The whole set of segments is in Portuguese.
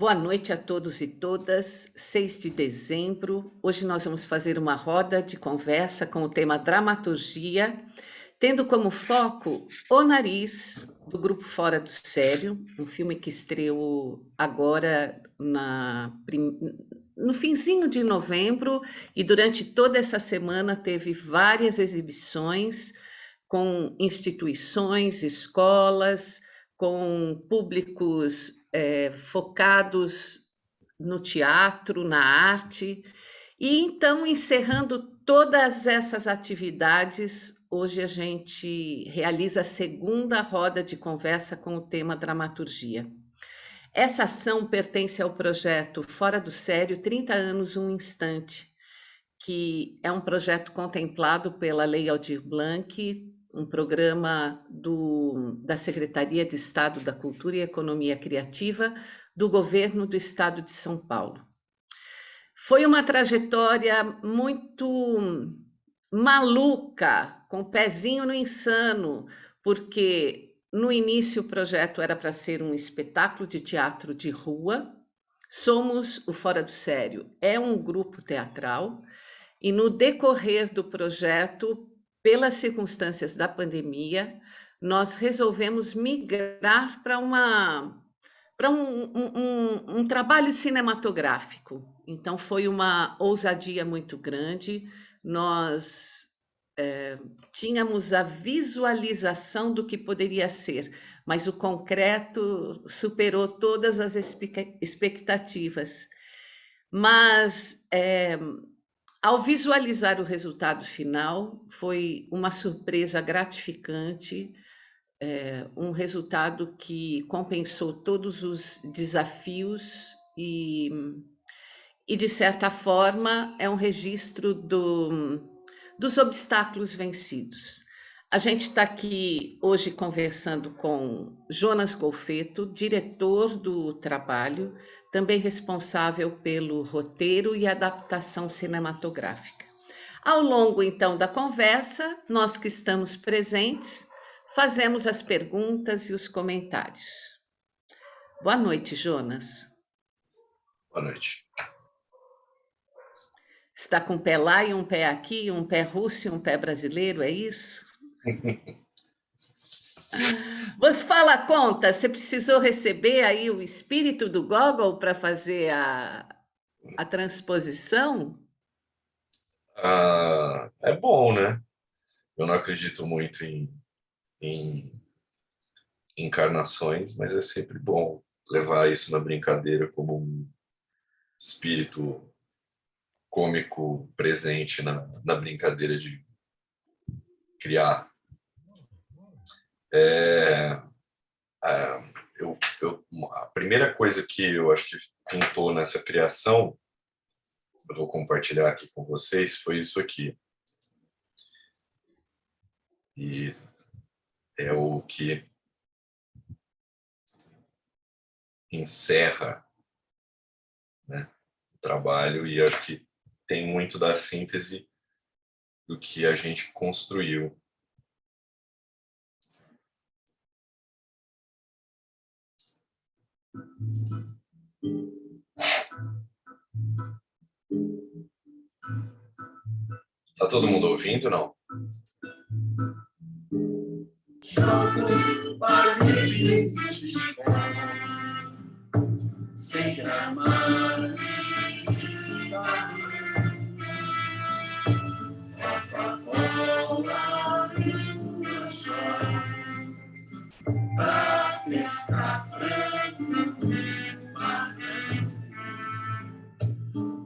Boa noite a todos e todas. 6 de dezembro. Hoje nós vamos fazer uma roda de conversa com o tema dramaturgia, tendo como foco O Nariz, do grupo Fora do Sério, um filme que estreou agora no finzinho de novembro e durante toda essa semana teve várias exibições com instituições, escolas, com públicos focados no teatro, na arte. E então, encerrando todas essas atividades, hoje a gente realiza a segunda roda de conversa com o tema dramaturgia. Essa ação pertence ao projeto Fora do Sério, 30 anos, um instante, que é um projeto contemplado pela Lei Aldir Blanc, um programa da Secretaria de Estado da Cultura e Economia Criativa do Governo do Estado de São Paulo. Foi uma trajetória muito maluca, com o pezinho no insano, porque no início o projeto era para ser um espetáculo de teatro de rua. Somos o Fora do Sério, é um grupo teatral, e no decorrer do projeto, pelas circunstâncias da pandemia, nós resolvemos migrar para um trabalho cinematográfico. Então, foi uma ousadia muito grande. Nós tínhamos a visualização do que poderia ser, mas o concreto superou todas as expectativas. Mas, ao visualizar o resultado final, foi uma surpresa gratificante, um resultado que compensou todos os desafios e de certa forma, é um registro dos obstáculos vencidos. A gente está aqui hoje conversando com Jonas Golfeto, diretor do trabalho, também responsável pelo roteiro e adaptação cinematográfica. Ao longo, então, da conversa, nós que estamos presentes, fazemos as perguntas e os comentários. Boa noite, Jonas. Boa noite. Está com um pé lá e um pé aqui, um pé russo e um pé brasileiro, é isso? Você fala a conta, você precisou receber aí o espírito do Gogol para fazer a transposição? É bom, né? Eu não acredito muito em encarnações, mas é sempre bom levar isso na brincadeira como um espírito cômico presente na brincadeira de criar. A primeira coisa que eu acho que pintou nessa criação, eu vou compartilhar aqui com vocês, foi isso aqui. E é o que encerra, né, o trabalho, e acho que tem muito da síntese do que a gente construiu. Tá todo mundo ouvindo, não? Sem amar, pra pescar frango,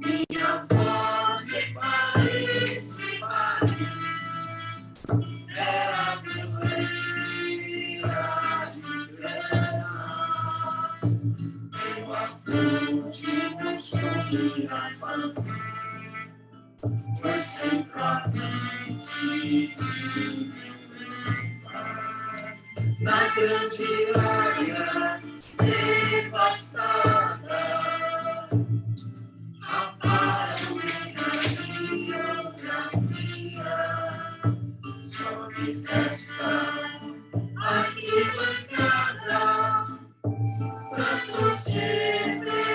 minha voz de Paris, era doeira de grana, meu avô de meu sonho afã, foi sempre a frente de na grande área devastada, aparo minha biografia, só me resta arquibancada pra torcer.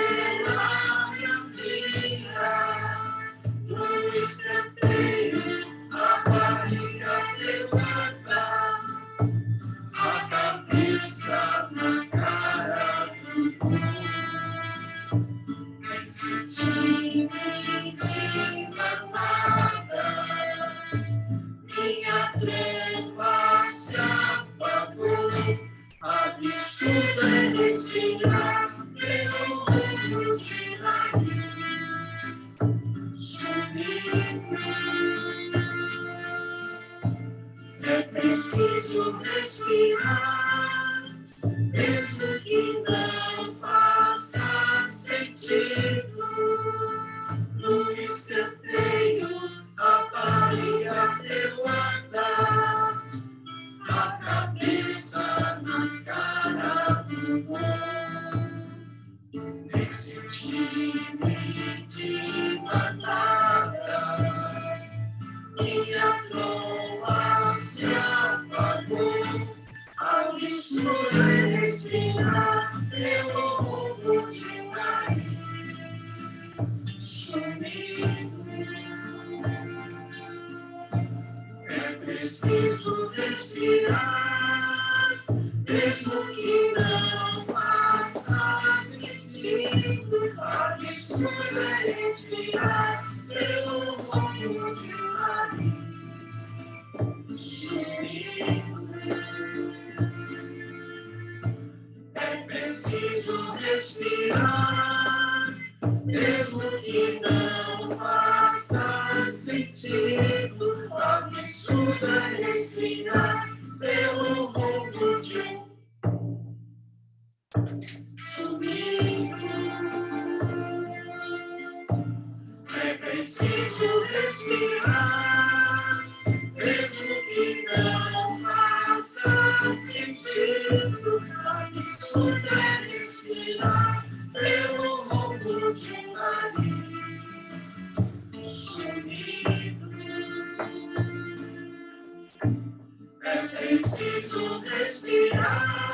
respirar pelo mundo de nariz. Sumindo. É preciso respirar, mesmo que não faça sentido. No escanteio, a barriga pelada, a cabeça na cara do gol. Nesse time de batalha, minha troa se apagou. Ao escolher respirar pelo mundo de nariz, sumindo. É preciso respirar, mesmo que não faça sentido. Absurdo é respirar pelo mundo de nariz, sumindo. É preciso respirar, mesmo que não faça sentido. Absurdo é respirar pelo mundo de sumindo. É preciso respirar, mesmo que não faça sentido. Absurdo é respirar pelo mundo de nariz, sumindo. É preciso respirar.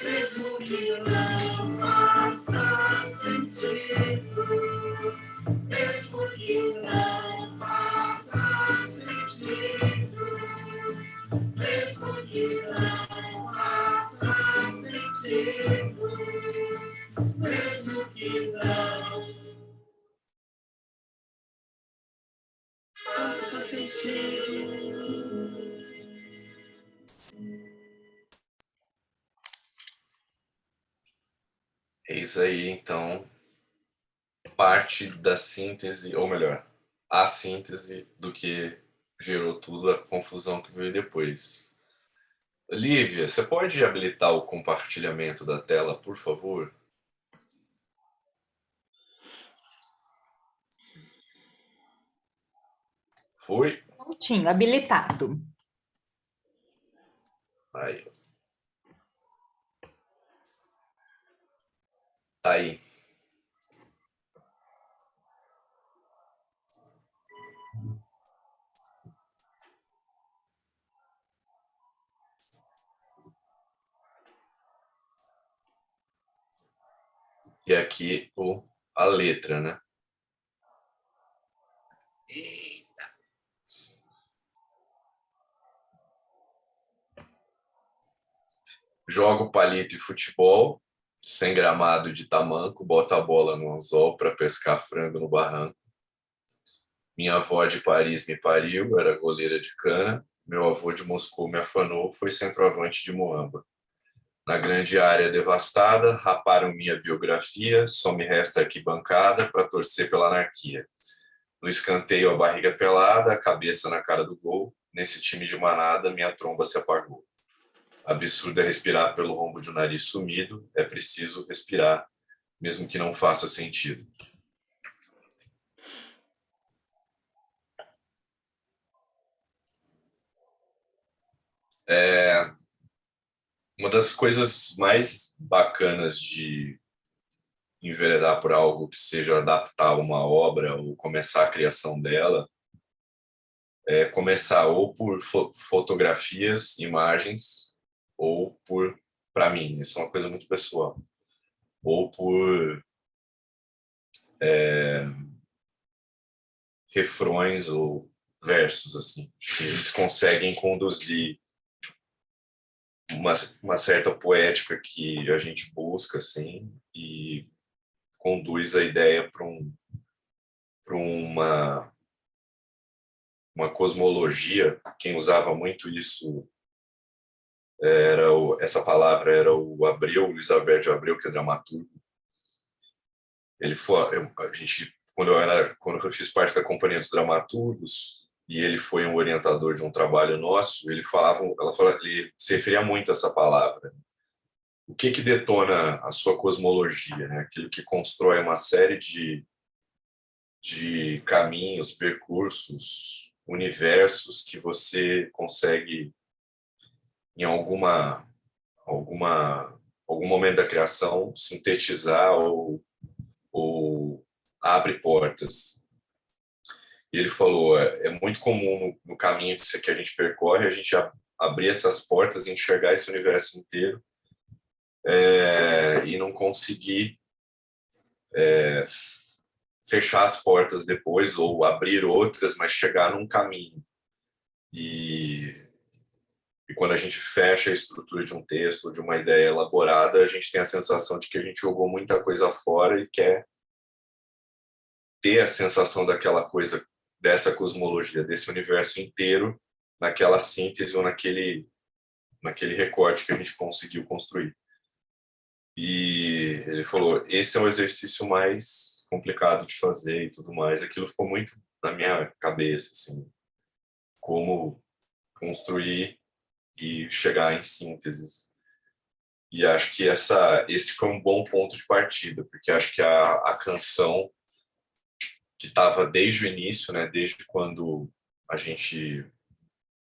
Mesmo que não faça sentido, mesmo que não faça sentido, mesmo que não faça sentido, mesmo que não faça sentido. Eis aí, então, parte da síntese, ou melhor, a síntese do que gerou tudo a confusão que veio depois. Lívia, você pode habilitar o compartilhamento da tela, por favor? Foi? Prontinho, habilitado. Aí. Tá aí. E aqui a letra, né? Jogo palito e futebol, sem gramado de tamanco, bota a bola no anzol para pescar frango no barranco. Minha avó de Paris me pariu, era goleira de cana. Meu avô de Moscou me afanou, foi centroavante de Moamba. Na grande área devastada, raparam minha biografia, só me resta arquibancada para torcer pela anarquia. No escanteio, a barriga pelada, a cabeça na cara do gol. Nesse time de manada, minha tromba se apagou. Absurdo é respirar pelo rombo de um nariz sumido, é preciso respirar, mesmo que não faça sentido. Uma das coisas mais bacanas de enveredar por algo que seja adaptar uma obra ou começar a criação dela é começar ou por fotografias, imagens, ou por, para mim, isso é uma coisa muito pessoal, ou por refrões ou versos, assim. Acho que eles conseguem conduzir uma certa poética que a gente busca, assim, e conduz a ideia para uma uma cosmologia. Quem usava muito isso essa palavra era o Abreu, Luiz Alberto Abreu, que é dramaturgo. Ele foi, quando eu fiz parte da Companhia dos Dramaturgos, e ele foi um orientador de um trabalho nosso, ele se referia muito a essa palavra. O que detona a sua cosmologia, né? Aquilo que constrói uma série de caminhos, percursos, universos que você consegue, em algum momento da criação, sintetizar ou abre portas. E ele falou, é muito comum no caminho que a gente percorre, a gente abrir essas portas e enxergar esse universo inteiro e não conseguir fechar as portas depois ou abrir outras, mas chegar num caminho. E quando a gente fecha a estrutura de um texto ou de uma ideia elaborada, a gente tem a sensação de que a gente jogou muita coisa fora e quer ter a sensação daquela coisa, dessa cosmologia, desse universo inteiro, naquela síntese ou naquele recorte que a gente conseguiu construir. E ele falou, esse é o exercício mais complicado de fazer e tudo mais. Aquilo ficou muito na minha cabeça, assim, como construir e chegar em sínteses. E acho que esse foi um bom ponto de partida, porque acho que a canção que estava desde o início, né, desde quando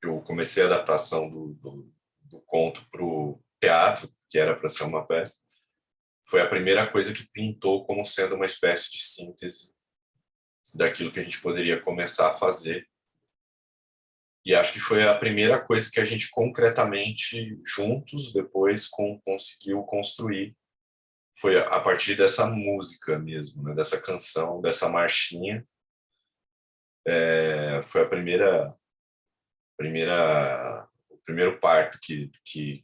eu comecei a adaptação do conto para o teatro, que era para ser uma peça, foi a primeira coisa que pintou como sendo uma espécie de síntese daquilo que a gente poderia começar a fazer. E acho que foi a primeira coisa que a gente concretamente, juntos, depois conseguiu construir. Foi a partir dessa música mesmo, né? Dessa canção, dessa marchinha. Foi o primeiro parto que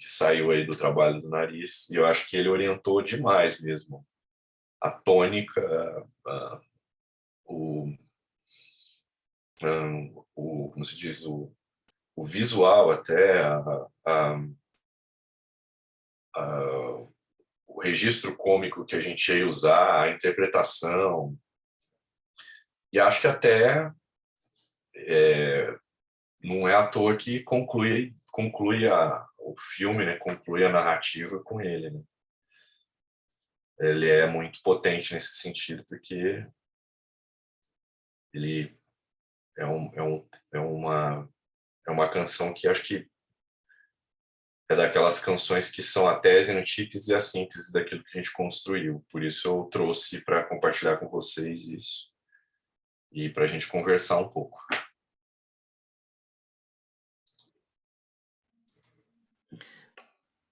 saiu aí do trabalho do Nariz. E eu acho que ele orientou demais mesmo a tônica, como se diz, o visual até, o registro cômico que a gente ia usar, a interpretação. E acho que até não é à toa que conclui o filme, né? Conclui a narrativa com ele. Né? Ele é muito potente nesse sentido, porque ele é uma canção que acho que é daquelas canções que são a tese, a antítese e a síntese daquilo que a gente construiu. Por isso eu trouxe para compartilhar com vocês isso e para a gente conversar um pouco.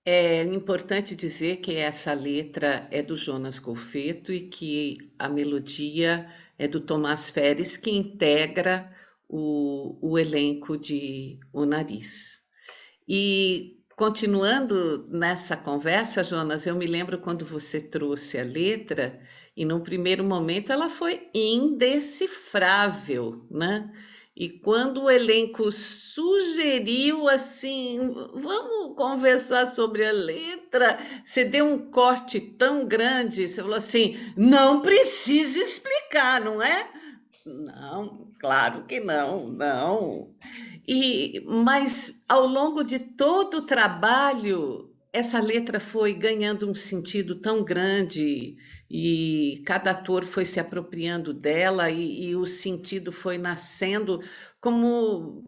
É importante dizer que essa letra é do Jonas Golfeto e que a melodia é do Tomás Feres, que integra o elenco de O Nariz. E continuando nessa conversa, Jonas, eu me lembro quando você trouxe a letra e num primeiro momento ela foi indecifrável, né? E quando o elenco sugeriu assim, vamos conversar sobre a letra, você deu um corte tão grande, você falou assim, não precisa explicar, não é? Não, claro que não, não. Mas ao longo de todo o trabalho, essa letra foi ganhando um sentido tão grande e cada ator foi se apropriando dela e o sentido foi nascendo como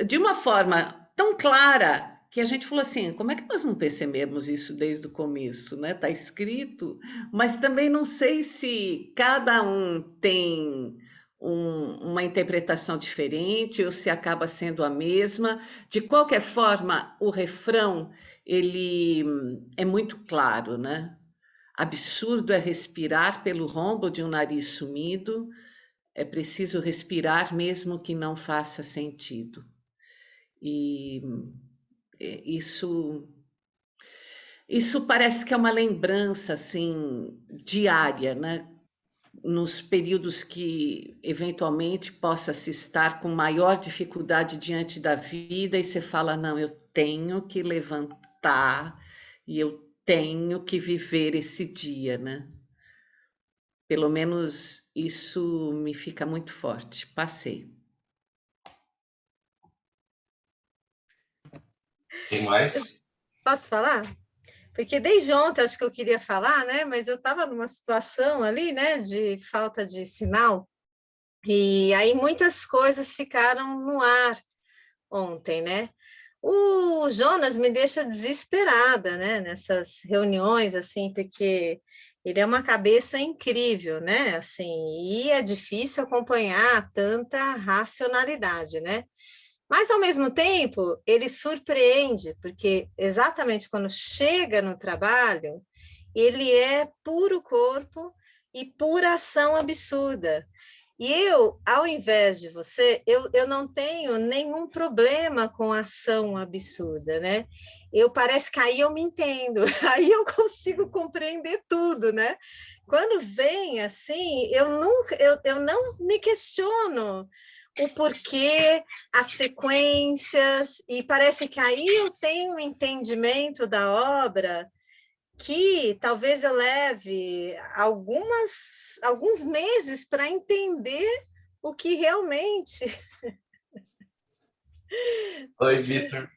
de uma forma tão clara que a gente falou assim, como é que nós não percebemos isso desde o começo, né? Está escrito, mas também não sei se cada um tem uma interpretação diferente ou se acaba sendo a mesma. De qualquer forma, o refrão ele é muito claro, né? Absurdo é respirar pelo rombo de um nariz sumido, é preciso respirar mesmo que não faça sentido. E isso parece que é uma lembrança assim diária, né? nos períodos que eventualmente possa se estar com maior dificuldade diante da vida e você fala, não, eu tenho que levantar e eu tenho que viver esse dia, né? Pelo menos isso me fica muito forte. Passei. Quem mais? Posso falar? Porque desde ontem acho que eu queria falar, né? Mas eu estava numa situação ali, né, de falta de sinal, e aí muitas coisas ficaram no ar ontem, né? O Jonas me deixa desesperada, né, nessas reuniões, assim, porque ele é uma cabeça incrível, né, assim, e é difícil acompanhar tanta racionalidade, né? Mas, ao mesmo tempo, ele surpreende, porque exatamente quando chega no trabalho, ele é puro corpo e pura ação absurda. E eu, ao invés de você, eu não tenho nenhum problema com ação absurda, né? Eu parece que aí eu me entendo, aí eu consigo compreender tudo, né? Quando vem assim, eu não me questiono o porquê, as sequências, e parece que aí eu tenho um entendimento da obra que talvez eu leve alguns meses para entender o que realmente. Oi, Vitor.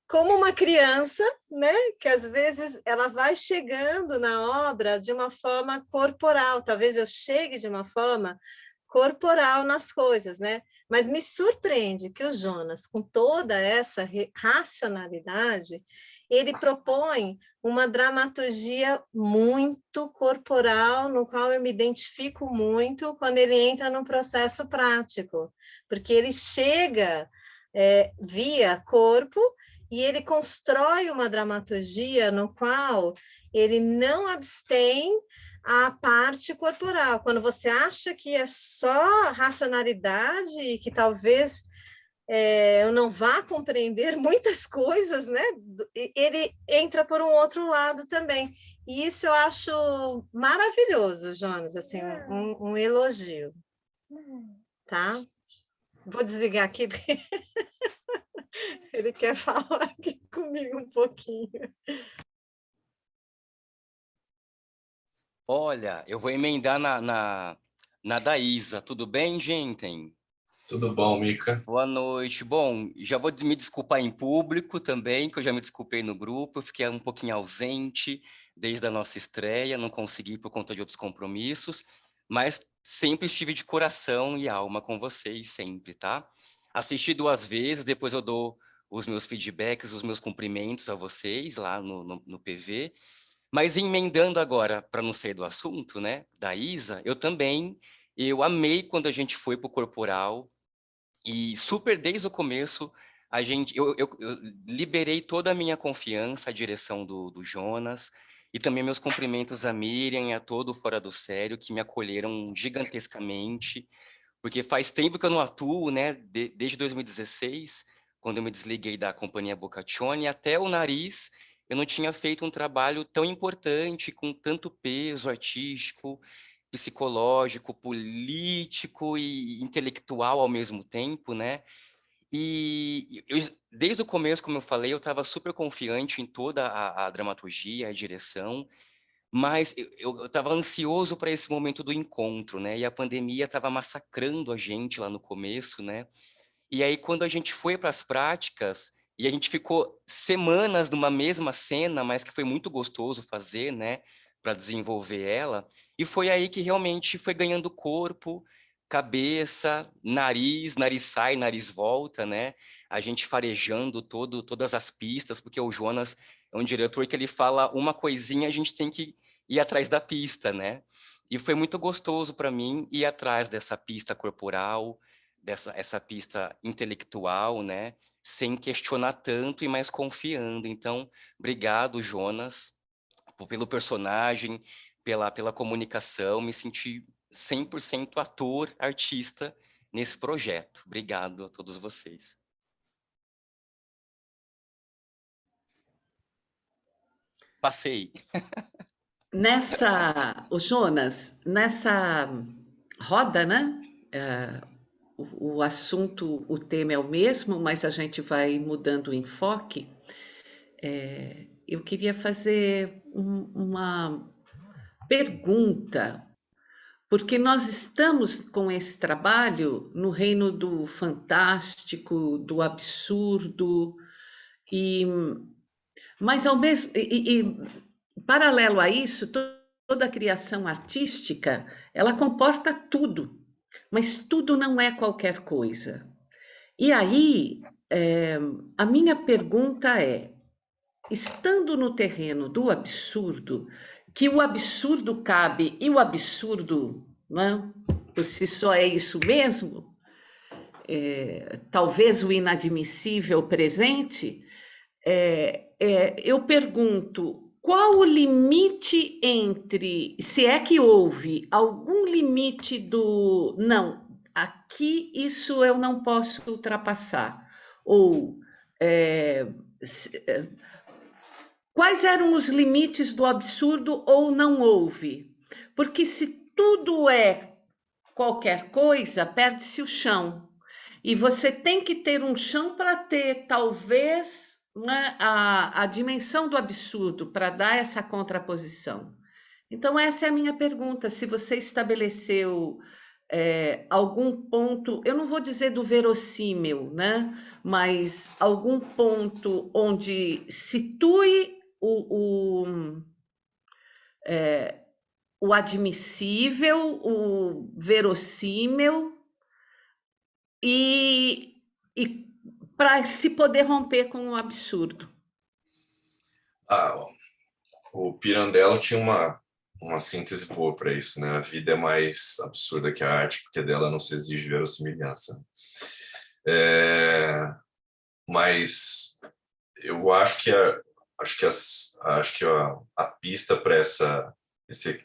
Como uma criança, né, que às vezes ela vai chegando na obra de uma forma corporal, talvez eu chegue de uma forma corporal nas coisas, né? Mas me surpreende que o Jonas, com toda essa racionalidade, ele propõe uma dramaturgia muito corporal, no qual eu me identifico muito quando ele entra no processo prático, porque ele chega via corpo e ele constrói uma dramaturgia no qual ele não abstém a parte corporal. Quando você acha que é só racionalidade e que talvez eu não vá compreender muitas coisas, né? Ele entra por um outro lado também. E isso eu acho maravilhoso, Jonas, assim, um elogio. Tá? Vou desligar aqui, porque ele quer falar aqui comigo um pouquinho. Olha, eu vou emendar na Daísa. Tudo bem, gente? Tudo bom, Mica? Boa noite. Bom, já vou me desculpar em público também, que eu já me desculpei no grupo. Eu fiquei um pouquinho ausente desde a nossa estreia, não consegui por conta de outros compromissos, mas sempre estive de coração e alma com vocês, sempre, tá? Assisti 2 vezes, depois eu dou os meus feedbacks, os meus cumprimentos a vocês lá no PV. Mas emendando agora, para não sair do assunto, né, da Isa, eu amei quando a gente foi para o corporal e super desde o começo, eu liberei toda a minha confiança à direção do Jonas e também meus cumprimentos a Miriam e a todo o Fora do Sério, que me acolheram gigantescamente, porque faz tempo que eu não atuo, né, desde 2016, quando eu me desliguei da companhia Boccaccioni, até o Nariz, eu não tinha feito um trabalho tão importante, com tanto peso artístico, psicológico, político e intelectual ao mesmo tempo, né? E desde o começo, como eu falei, eu estava super confiante em toda a dramaturgia, a direção, mas eu estava ansioso para esse momento do encontro, né? E a pandemia estava massacrando a gente lá no começo, né? E aí, quando a gente foi para as práticas, e a gente ficou semanas numa mesma cena, mas que foi muito gostoso fazer, né, para desenvolver ela, e foi aí que realmente foi ganhando corpo, cabeça, nariz sai, nariz volta, né? A gente farejando todas as pistas, porque o Jonas é um diretor que ele fala uma coisinha, a gente tem que ir atrás da pista, né? E foi muito gostoso para mim ir atrás dessa pista corporal, essa pista intelectual, né? Sem questionar tanto e mais confiando. Então, obrigado, Jonas, pelo personagem, pela comunicação. Me senti 100% ator, artista nesse projeto. Obrigado a todos vocês. Passei. O Jonas, nessa roda, né? O assunto, o tema é o mesmo, mas a gente vai mudando o enfoque. Eu queria fazer uma pergunta, porque nós estamos com esse trabalho no reino do fantástico, do absurdo, mas ao mesmo paralelo a isso, toda a criação artística, ela comporta tudo, mas tudo não é qualquer coisa. E aí, a minha pergunta é, estando no terreno do absurdo, que o absurdo cabe e o absurdo, né, por si só é isso mesmo, talvez o inadmissível presente, eu pergunto, qual o limite entre, se é que houve algum limite do, não, aqui isso eu não posso ultrapassar, ou quais eram os limites do absurdo ou não houve? Porque se tudo é qualquer coisa, perde-se o chão. E você tem que ter um chão para ter, talvez, né, a dimensão do absurdo, para dar essa contraposição. Então, essa é a minha pergunta, se você estabeleceu algum ponto, eu não vou dizer do verossímil, né? Mas algum ponto onde situe o admissível, o verossímil, e para se poder romper com o absurdo. O Pirandello tinha uma síntese boa para isso, né? A vida é mais absurda que a arte, porque dela não se exige verossimilhança. Mas eu acho que a pista para esse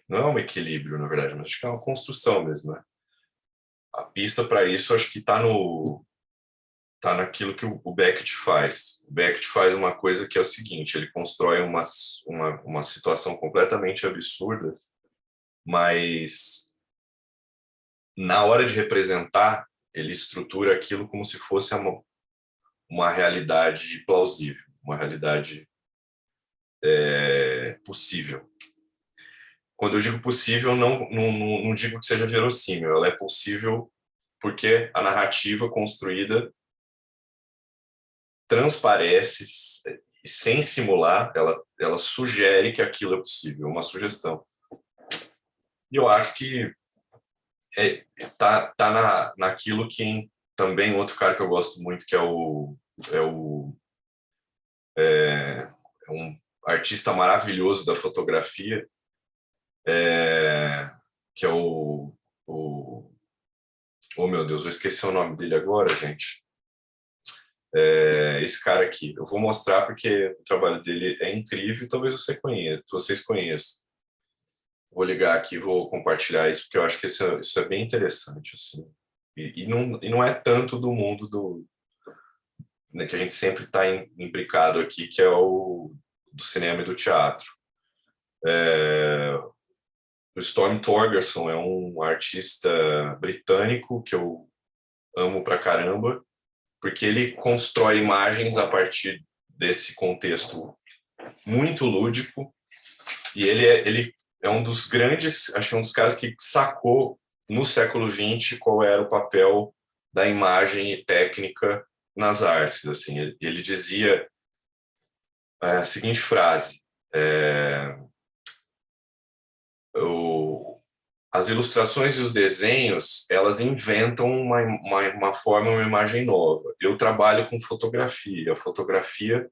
não é um equilíbrio, na verdade, mas acho que é uma construção mesmo, né? A pista para isso acho que está naquilo que o Beckett faz. O Beckett faz uma coisa que é o seguinte, ele constrói uma situação completamente absurda, mas na hora de representar, ele estrutura aquilo como se fosse uma realidade plausível, uma realidade possível. Quando eu digo possível, não digo que seja verossímil, ela é possível porque a narrativa construída transparece e sem simular, ela sugere que aquilo é possível, uma sugestão. E eu acho que tá naquilo que também outro cara que eu gosto muito, que é um artista maravilhoso da fotografia, que é oh meu Deus, eu esqueci o nome dele agora, gente. Esse cara aqui, eu vou mostrar porque o trabalho dele é incrível, talvez vocês conheçam. Vou ligar aqui, vou compartilhar isso, porque eu acho que isso é bem interessante, assim. E não é tanto do mundo né, que a gente sempre está implicado aqui, que é o do cinema e do teatro. O Storm Thorgerson é um artista britânico que eu amo pra caramba, porque ele constrói imagens a partir desse contexto muito lúdico, e ele é um dos grandes, acho que é um dos caras que sacou no século XX qual era o papel da imagem e técnica nas artes. Assim, ele dizia a seguinte frase: as ilustrações e os desenhos, elas inventam uma forma, uma imagem nova. Eu trabalho com fotografia. A fotografia,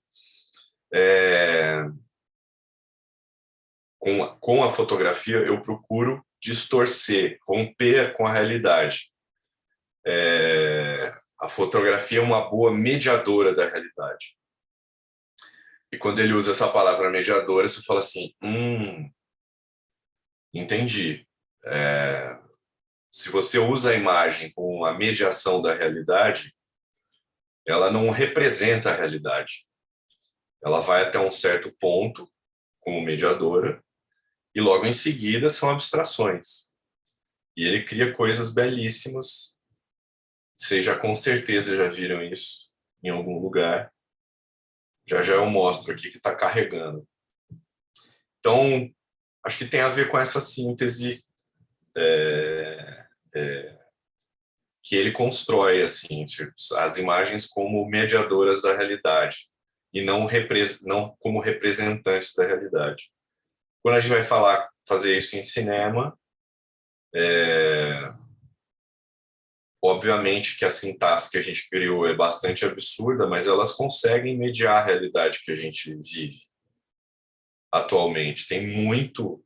com a fotografia, eu procuro distorcer, romper com a realidade. A fotografia é uma boa mediadora da realidade. E quando ele usa essa palavra mediadora, você fala assim, entendi. Se você usa a imagem com a mediação da realidade, ela não representa a realidade. Ela vai até um certo ponto como mediadora, e logo em seguida são abstrações. E ele cria coisas belíssimas. Vocês já com certeza já viram isso em algum lugar. Já já eu mostro aqui que está carregando. Então, acho que tem a ver com essa síntese que ele constrói, assim, tipo, as imagens como mediadoras da realidade e não como representantes da realidade. Quando a gente vai fazer isso em cinema, obviamente que a sintaxe que a gente criou é bastante absurda, mas elas conseguem mediar a realidade que a gente vive atualmente. Tem muito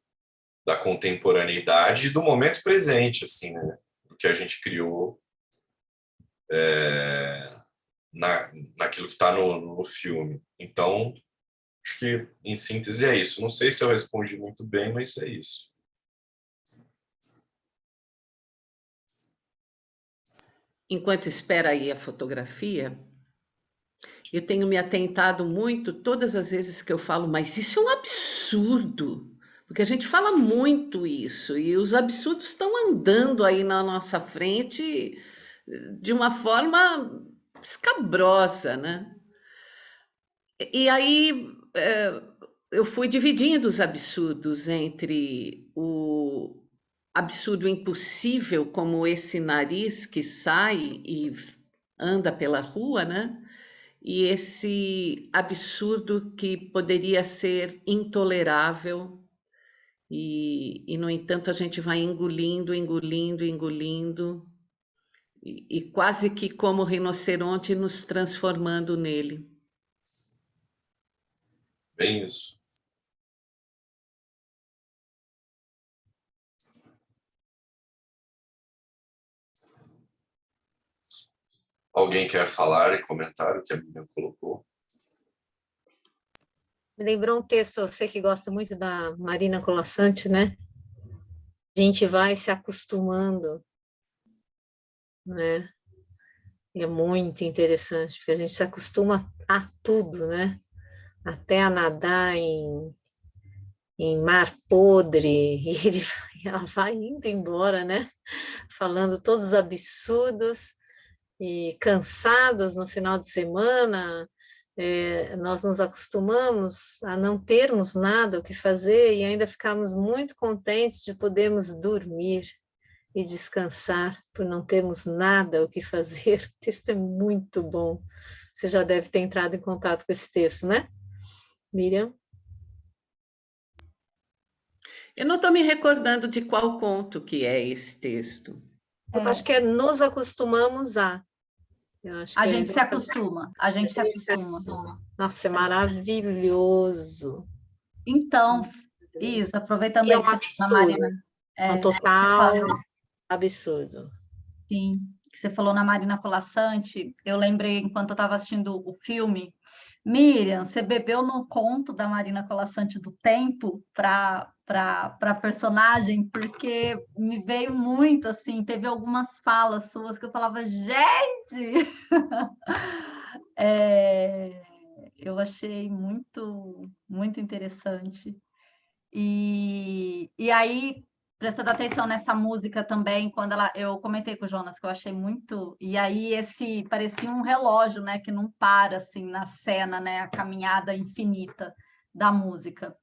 da contemporaneidade e do momento presente, assim, né? Do que a gente criou naquilo que está no filme. Então, acho que, em síntese, é isso. Não sei se eu respondi muito bem, mas é isso. Enquanto espera aí a fotografia, eu tenho me atentado muito todas as vezes que eu falo, mas isso é um absurdo, porque a gente fala muito isso, e os absurdos estão andando aí na nossa frente de uma forma escabrosa, né? E aí eu fui dividindo os absurdos entre o absurdo impossível, como esse nariz que sai e anda pela rua, né? E esse absurdo que poderia ser intolerável, no entanto, a gente vai engolindo, engolindo, engolindo, e quase que como rinoceronte nos transformando nele. Bem isso. Alguém quer falar e comentar o que a Miriam colocou? Me lembrou um texto, você que gosta muito da Marina Colasanti, né? A gente vai se acostumando, né? E é muito interessante, porque a gente se acostuma a tudo, né? Até a nadar em mar podre, e ela vai indo embora, né? Falando todos os absurdos e cansados no final de semana. Nós nos acostumamos a não termos nada o que fazer e ainda ficamos muito contentes de podermos dormir e descansar por não termos nada o que fazer. O texto é muito bom. Você já deve ter entrado em contato com esse texto, né, Miriam? Eu não estou me recordando de qual conto que é esse texto. Eu acho que nos acostumamos a. A gente se acostuma, a gente se acostuma. Nossa, é maravilhoso. Então, isso, aproveitando E é aí um que você falou, absurdo, Marina. um total absurdo. Sim, que você falou na Marina Colasanti, eu lembrei, enquanto eu estava assistindo o filme, Miriam, você bebeu no conto da Marina Colasanti do tempo para personagem, porque me veio muito, assim, teve algumas falas suas que eu falava, gente! Eu achei muito, muito interessante. E aí, prestando atenção nessa música também, quando eu comentei com o Jonas que eu achei muito, e aí parecia um relógio, né, que não para assim na cena, né, a caminhada infinita da música.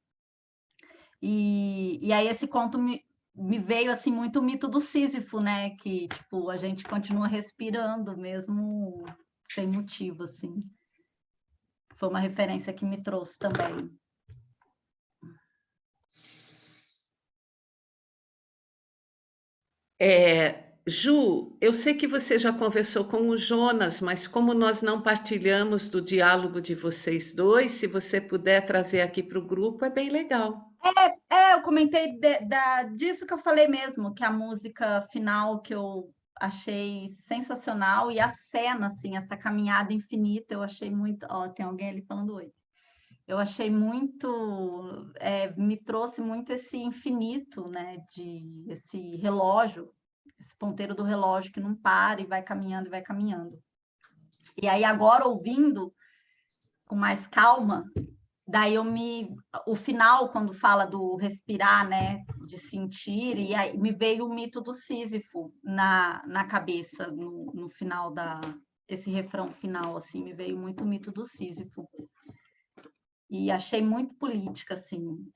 E aí esse conto me veio assim muito o mito do Sísifo, né, que tipo a gente continua respirando mesmo sem motivo, assim. Foi uma referência que me trouxe também. Ju, eu sei que você já conversou com o Jonas, mas como nós não partilhamos do diálogo de vocês dois, se você puder trazer aqui para o grupo, é bem legal. Eu comentei disso que eu falei mesmo, que a música final que eu achei sensacional e a cena, assim, essa caminhada infinita, eu achei muito... Ó, tem alguém ali falando oi. Eu achei muito... me trouxe muito esse infinito, né? Esse relógio, esse ponteiro do relógio que não para e vai caminhando e vai caminhando. E aí agora, ouvindo com mais calma, daí o final, quando fala do respirar, né, de sentir, e aí me veio o mito do Sísifo na cabeça, no final esse refrão final, assim, me veio muito o mito do Sísifo. E achei muito política, assim.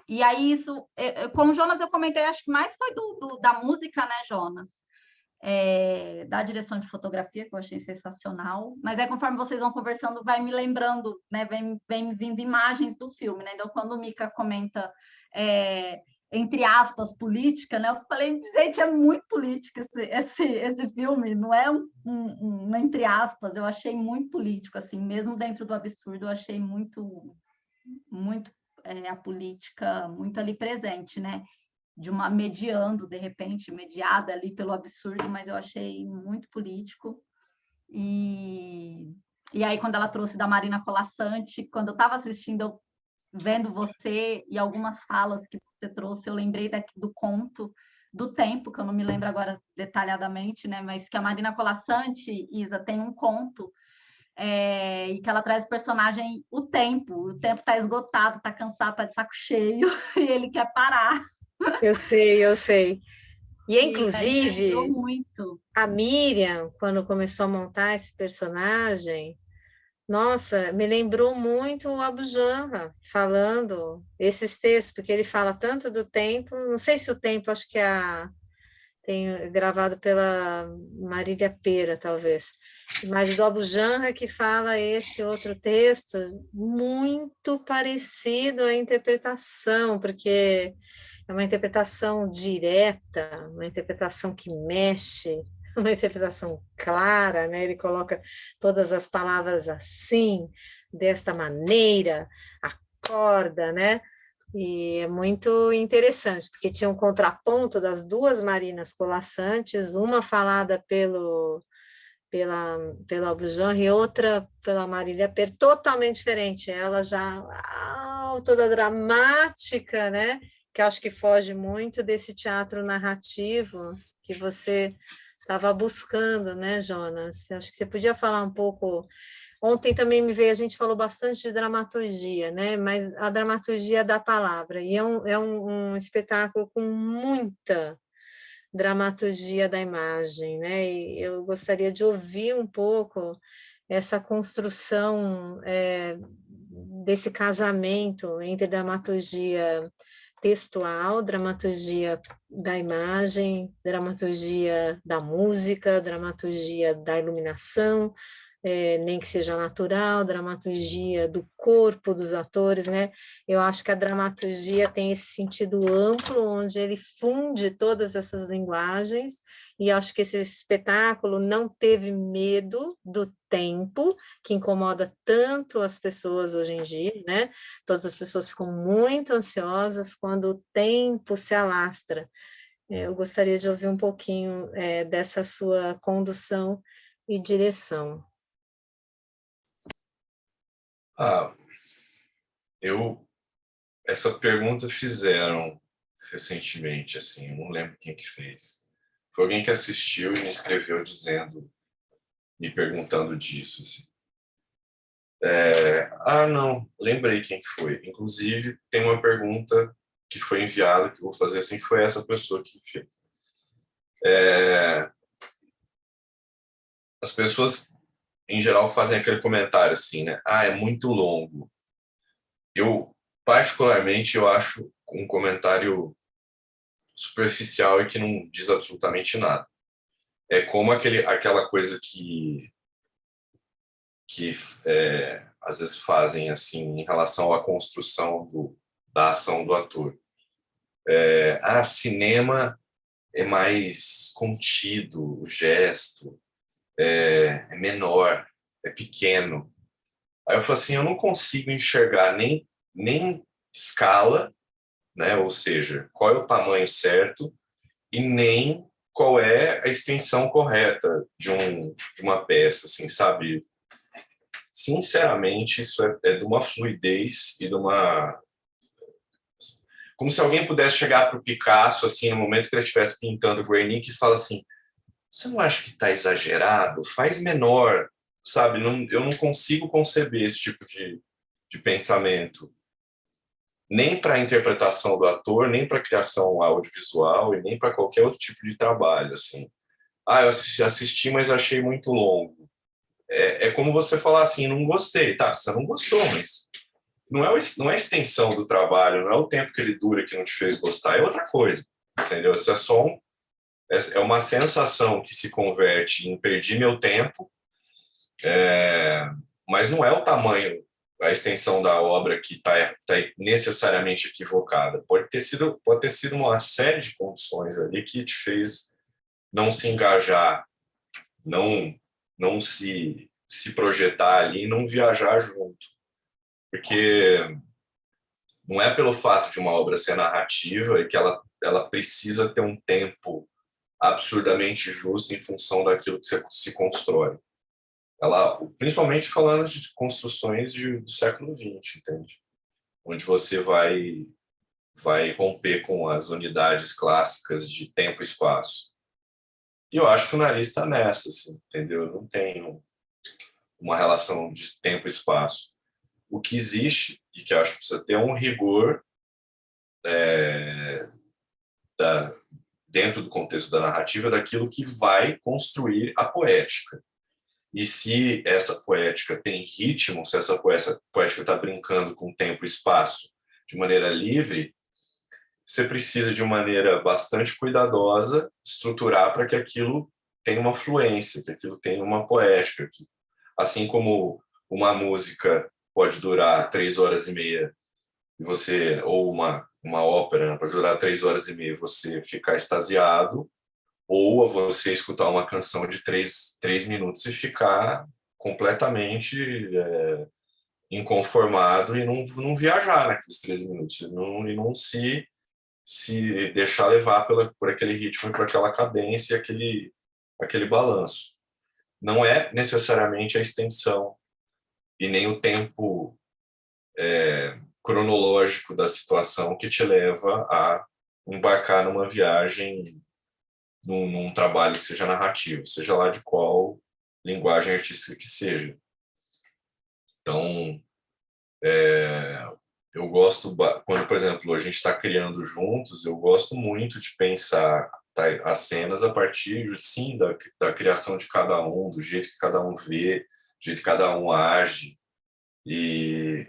E aí isso, com o Jonas eu comentei, acho que mais foi da música, né, Jonas? Da direção de fotografia, que eu achei sensacional, mas aí conforme vocês vão conversando, vai me lembrando, né, vem vindo imagens do filme, né? Então, quando o Mika comenta, entre aspas, política, né? Eu falei, gente, é muito política esse filme, não é um entre aspas, eu achei muito político, assim, mesmo dentro do absurdo, eu achei muito, muito a política muito ali presente, né? De uma mediando, de repente, mediada ali pelo absurdo, mas eu achei muito político. E aí, quando ela trouxe da Marina Colasanti, quando eu estava assistindo, vendo você e algumas falas que você trouxe, eu lembrei do conto do Tempo, que eu não me lembro agora detalhadamente, né? Mas que a Marina Colasanti, Isa, tem um conto e que ela traz o personagem o tempo está esgotado, está cansado, está de saco cheio, e ele quer parar. Eu sei. E, inclusive, muito. A Miriam, quando começou a montar esse personagem, nossa, me lembrou muito o Abu Janra falando esses textos, porque ele fala tanto do tempo, não sei se o tempo, acho que tem gravado pela Marília Pera, talvez, mas do Abu Janra que fala esse outro texto, muito parecido à interpretação, porque é uma interpretação direta, uma interpretação que mexe, uma interpretação clara, né? Ele coloca todas as palavras assim, desta maneira, acorda, né? E é muito interessante, porque tinha um contraponto das duas Marinas Colassantes, uma falada pela Abujamra e outra pela Marília Pera, totalmente diferente. Ela já toda dramática, né? Que eu acho que foge muito desse teatro narrativo que você estava buscando, né, Jonas? Eu acho que você podia falar um pouco. Ontem também a gente falou bastante de dramaturgia, né? Mas a dramaturgia da palavra, e é um espetáculo com muita dramaturgia da imagem, né? E eu gostaria de ouvir um pouco essa construção desse casamento entre dramaturgia textual, dramaturgia da imagem, dramaturgia da música, dramaturgia da iluminação, nem que seja natural, dramaturgia do corpo dos atores, né? Eu acho que a dramaturgia tem esse sentido amplo, onde ele funde todas essas linguagens, e acho que esse espetáculo não teve medo do tempo, que incomoda tanto as pessoas hoje em dia, né? Todas as pessoas ficam muito ansiosas quando o tempo se alastra. Eu gostaria de ouvir um pouquinho dessa sua condução e direção. Essa pergunta fizeram recentemente, assim, eu não lembro quem que fez. Foi alguém que assistiu e me escreveu me perguntando disso, assim. Não, lembrei quem que foi. Inclusive, tem uma pergunta que foi enviada, que eu vou fazer assim, foi essa pessoa que fez. As pessoas, em geral, fazem aquele comentário assim, né? É muito longo. Eu, particularmente, eu acho um comentário superficial e que não diz absolutamente nada. É como aquela coisa que às vezes fazem assim em relação à construção da ação do ator. Cinema é mais contido, o gesto é menor, é pequeno. Aí eu falo assim, eu não consigo enxergar nem escala, né? Ou seja, qual é o tamanho certo, e nem qual é a extensão correta de uma peça, assim, sabe? Sinceramente, isso é de uma fluidez e de uma... Como se alguém pudesse chegar para o Picasso, assim, no momento que ele estivesse pintando o Guernica, e fala assim, você não acha que está exagerado? Faz menor, sabe, eu não consigo conceber esse tipo de pensamento, nem para a interpretação do ator, nem para a criação audiovisual e nem para qualquer outro tipo de trabalho, assim. Eu assisti, mas achei muito longo. É como você falar assim, não gostei. Tá, você não gostou, mas não é a extensão do trabalho, não é o tempo que ele dura que não te fez gostar, é outra coisa, entendeu? Isso é só é uma sensação que se converte em perdi meu tempo, mas não é o tamanho, a extensão da obra que está necessariamente equivocada. Pode ter sido uma série de condições ali que te fez não se engajar, não se projetar ali, não viajar junto. Porque não é pelo fato de uma obra ser narrativa e que ela precisa ter um tempo absurdamente justo em função daquilo que se constrói. Principalmente falando de construções do século XX, entende? Onde você vai romper com as unidades clássicas de tempo e espaço. E eu acho que o Nariz está nessa, assim, entendeu? Não tem uma relação de tempo e espaço. O que existe, e que eu acho que precisa ter um rigor dentro do contexto da narrativa, daquilo que vai construir a poética. E se essa poética tem ritmo, se essa poética está brincando com tempo e espaço de maneira livre, você precisa, de maneira bastante cuidadosa, estruturar para que aquilo tenha uma fluência, que aquilo tenha uma poética. Assim como uma música pode durar 3 horas e meia, ou uma ópera, né, pode durar 3 horas e meia e você ficar extasiado, ou você escutar uma canção de 3 minutos e ficar completamente inconformado e não viajar naqueles 3 minutos, e não se deixar levar por aquele ritmo e por aquela cadência, aquele balanço. Não é necessariamente a extensão e nem o tempo cronológico da situação que te leva a embarcar numa viagem, num trabalho que seja narrativo, seja lá de qual linguagem artística que seja. Então, eu gosto, quando, por exemplo, a gente está criando juntos, eu gosto muito de pensar as cenas a partir, sim, da criação de cada um, do jeito que cada um vê, do jeito que cada um age, e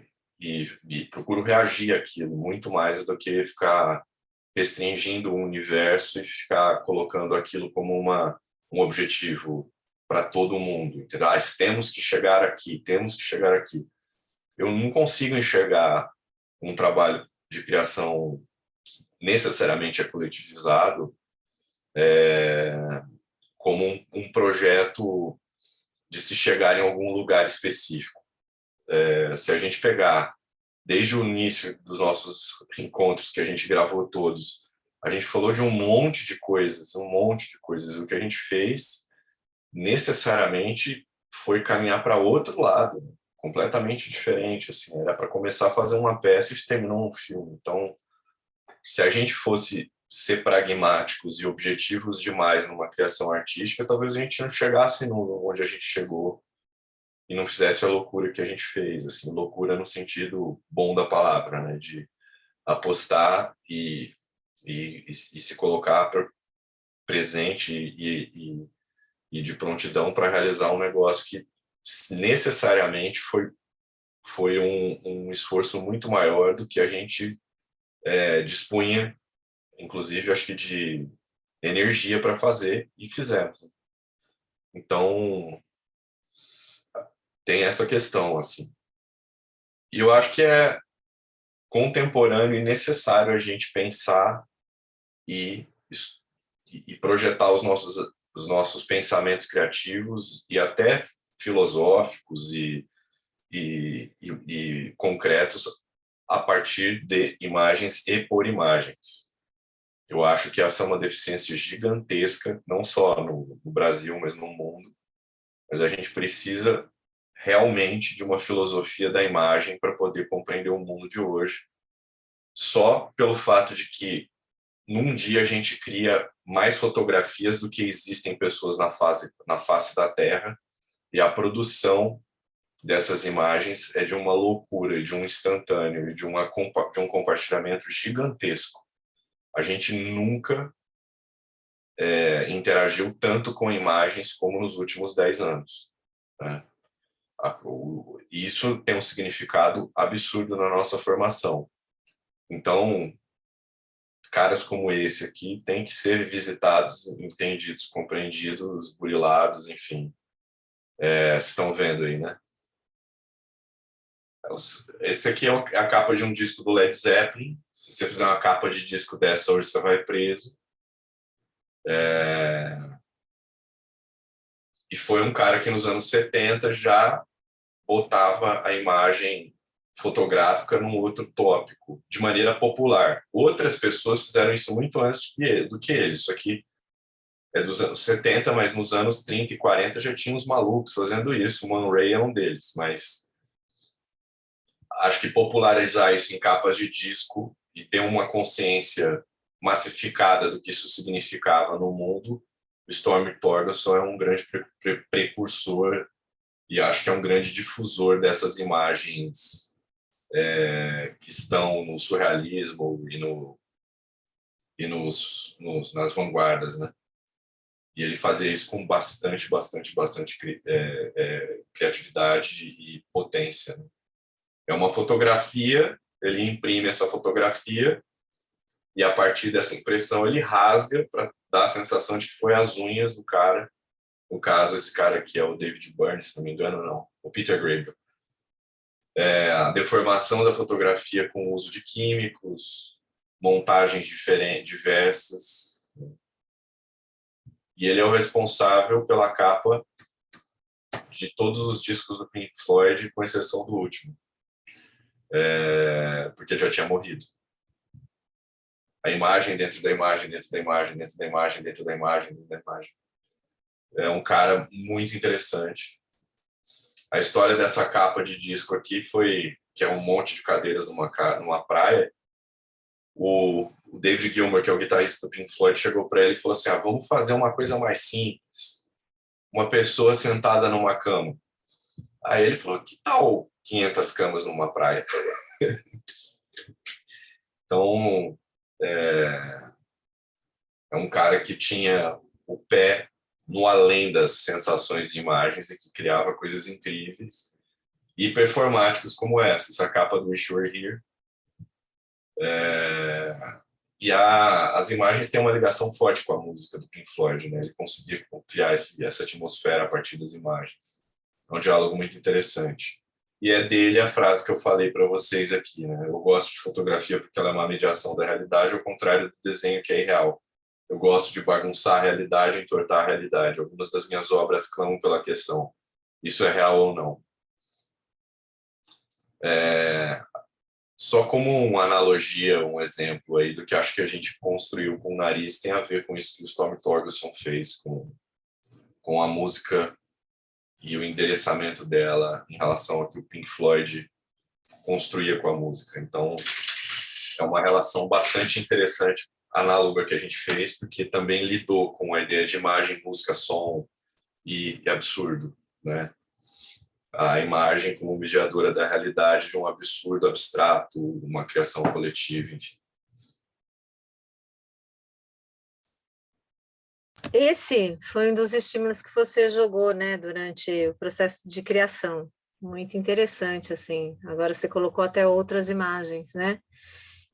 procuro reagir àquilo muito mais do que ficar restringindo o universo e ficar colocando aquilo como um objetivo para todo mundo. Entendeu? Temos que chegar aqui, temos que chegar aqui. Eu não consigo enxergar um trabalho de criação que necessariamente é coletivizado como um projeto de se chegar em algum lugar específico. Se a gente pegar desde o início dos nossos encontros que a gente gravou todos, a gente falou de um monte de coisas. O que a gente fez necessariamente foi caminhar para outro lado, né? Completamente diferente, assim, era para começar a fazer uma peça e terminou um filme. Então, se a gente fosse ser pragmáticos e objetivos demais numa criação artística, talvez a gente não chegasse onde a gente chegou e não fizesse a loucura que a gente fez, assim, loucura no sentido bom da palavra, né, de apostar e se colocar presente e de prontidão para realizar um negócio que necessariamente foi um esforço muito maior do que a gente dispunha, inclusive, acho que de energia para fazer, e fizemos. Então, tem essa questão, assim. E eu acho que é contemporâneo e necessário a gente pensar e projetar os nossos pensamentos criativos e até filosóficos e concretos a partir de imagens e por imagens. Eu acho que essa é uma deficiência gigantesca, não só no Brasil, mas no mundo. Mas a gente precisa realmente de uma filosofia da imagem para poder compreender o mundo de hoje. Só pelo fato de que num dia a gente cria mais fotografias do que existem pessoas na face da Terra, E a produção dessas imagens é de uma loucura, de um instantâneo, de um compartilhamento gigantesco. A gente nunca interagiu tanto com imagens como nos últimos 10 anos. Né? Isso tem um significado absurdo na nossa formação. Então, caras como esse aqui têm que ser visitados, entendidos, compreendidos, burilados, enfim. Vocês estão vendo aí, né? Esse aqui é a capa de um disco do Led Zeppelin. Se você fizer uma capa de disco dessa, hoje você vai preso. E foi um cara que nos anos 70 já botava a imagem fotográfica num outro tópico, de maneira popular. Outras pessoas fizeram isso muito antes do que ele. Isso aqui é dos anos 70, mas nos anos 30 e 40 já tinha uns malucos fazendo isso. O Man Ray é um deles, mas acho que popularizar isso em capas de disco e ter uma consciência massificada do que isso significava no mundo, o Storm Thorgerson é um grande precursor e acho que é um grande difusor dessas imagens que estão no surrealismo e nas vanguardas, né? E ele fazia isso com bastante criatividade e potência, né? É uma fotografia, ele imprime essa fotografia e a partir dessa impressão ele rasga para dar a sensação de que foi as unhas do cara. No caso, esse cara aqui é o David Byrne, se não me engano, não, o Peter Gabriel. A deformação da fotografia com o uso de químicos, montagens diversas. E ele é o responsável pela capa de todos os discos do Pink Floyd, com exceção do último. Porque já tinha morrido. A imagem dentro da imagem, dentro da imagem, dentro da imagem, dentro da imagem, dentro da imagem. É um cara muito interessante. A história dessa capa de disco aqui foi que é um monte de cadeiras numa praia. O David Gilmour, que é o guitarrista do Pink Floyd, chegou para ele e falou assim: vamos fazer uma coisa mais simples. Uma pessoa sentada numa cama. Aí ele falou: que tal 500 camas numa praia? Então, é um cara que tinha o pé no além das sensações de imagens e que criava coisas incríveis e performáticas como essa capa do Wish You Were Here. E as imagens têm uma ligação forte com a música do Pink Floyd, né? Ele conseguia criar essa atmosfera a partir das imagens. É um diálogo muito interessante. E é dele a frase que eu falei para vocês aqui, né? Eu gosto de fotografia porque ela é uma mediação da realidade, ao contrário do desenho que é irreal. Eu gosto de bagunçar a realidade, entortar a realidade. Algumas das minhas obras clamam pela questão: isso é real ou não? Só como uma analogia, um exemplo aí do que acho que a gente construiu com o nariz, tem a ver com isso que o Storm Thorgerson fez com a música e o endereçamento dela em relação ao que o Pink Floyd construía com a música. Então, é uma relação bastante interessante, análoga que a gente fez, porque também lidou com a ideia de imagem, música, som e absurdo, né? A imagem como mediadora da realidade de um absurdo abstrato, uma criação coletiva, enfim. Esse foi um dos estímulos que você jogou, né, durante o processo de criação. Muito interessante, assim. Agora você colocou até outras imagens, né?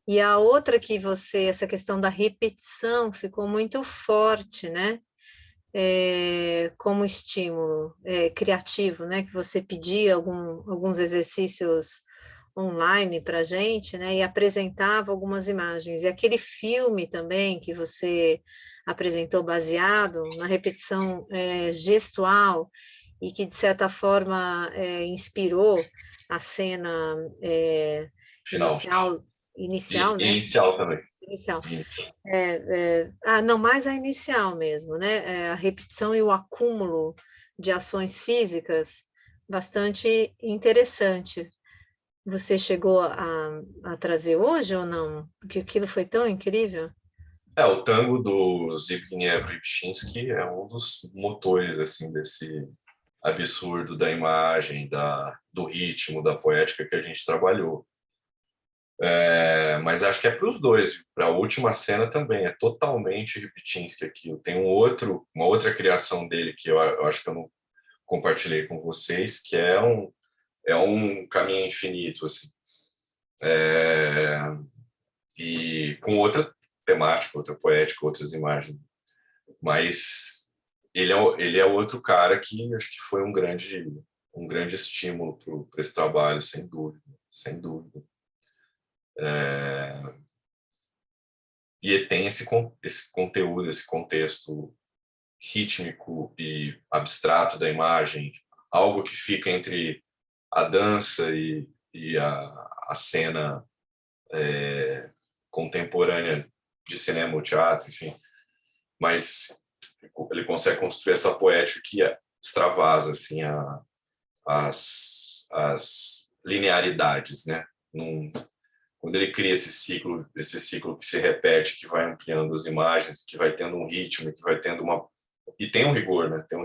E a outra que essa questão da repetição ficou muito forte, né? Como estímulo criativo, né? Que você pedia alguns exercícios online para a gente, né? E apresentava algumas imagens. E aquele filme também que você apresentou baseado na repetição gestual e que, de certa forma, inspirou a cena inicial, né? Inicial também. Inicial. Não, mais a inicial mesmo, né? A repetição e o acúmulo de ações físicas, bastante interessante. Você chegou a trazer hoje ou não? Porque aquilo foi tão incrível. O tango do Zbigniew Rybczynski é um dos motores assim absurdo da imagem, do ritmo, da poética que a gente trabalhou. Mas acho que é para os dois. Para a última cena também é totalmente Ripchinsky aquilo. Tem uma outra criação dele que eu acho que eu não compartilhei com vocês, que é um caminho infinito, assim. E com outra temática, outra poética, outras imagens. Mas ele é outro cara que acho que foi um grande estímulo para esse trabalho, sem dúvida, sem dúvida. E tem esse conteúdo, esse contexto rítmico e abstrato da imagem, algo que fica entre a dança e a cena contemporânea de cinema ou teatro, enfim. Mas ele consegue construir essa poética que extravasa assim, as linearidades, né? Quando ele cria esse ciclo que se repete, que vai ampliando as imagens, que vai tendo um ritmo, que vai tendo e tem um rigor, né? Tem um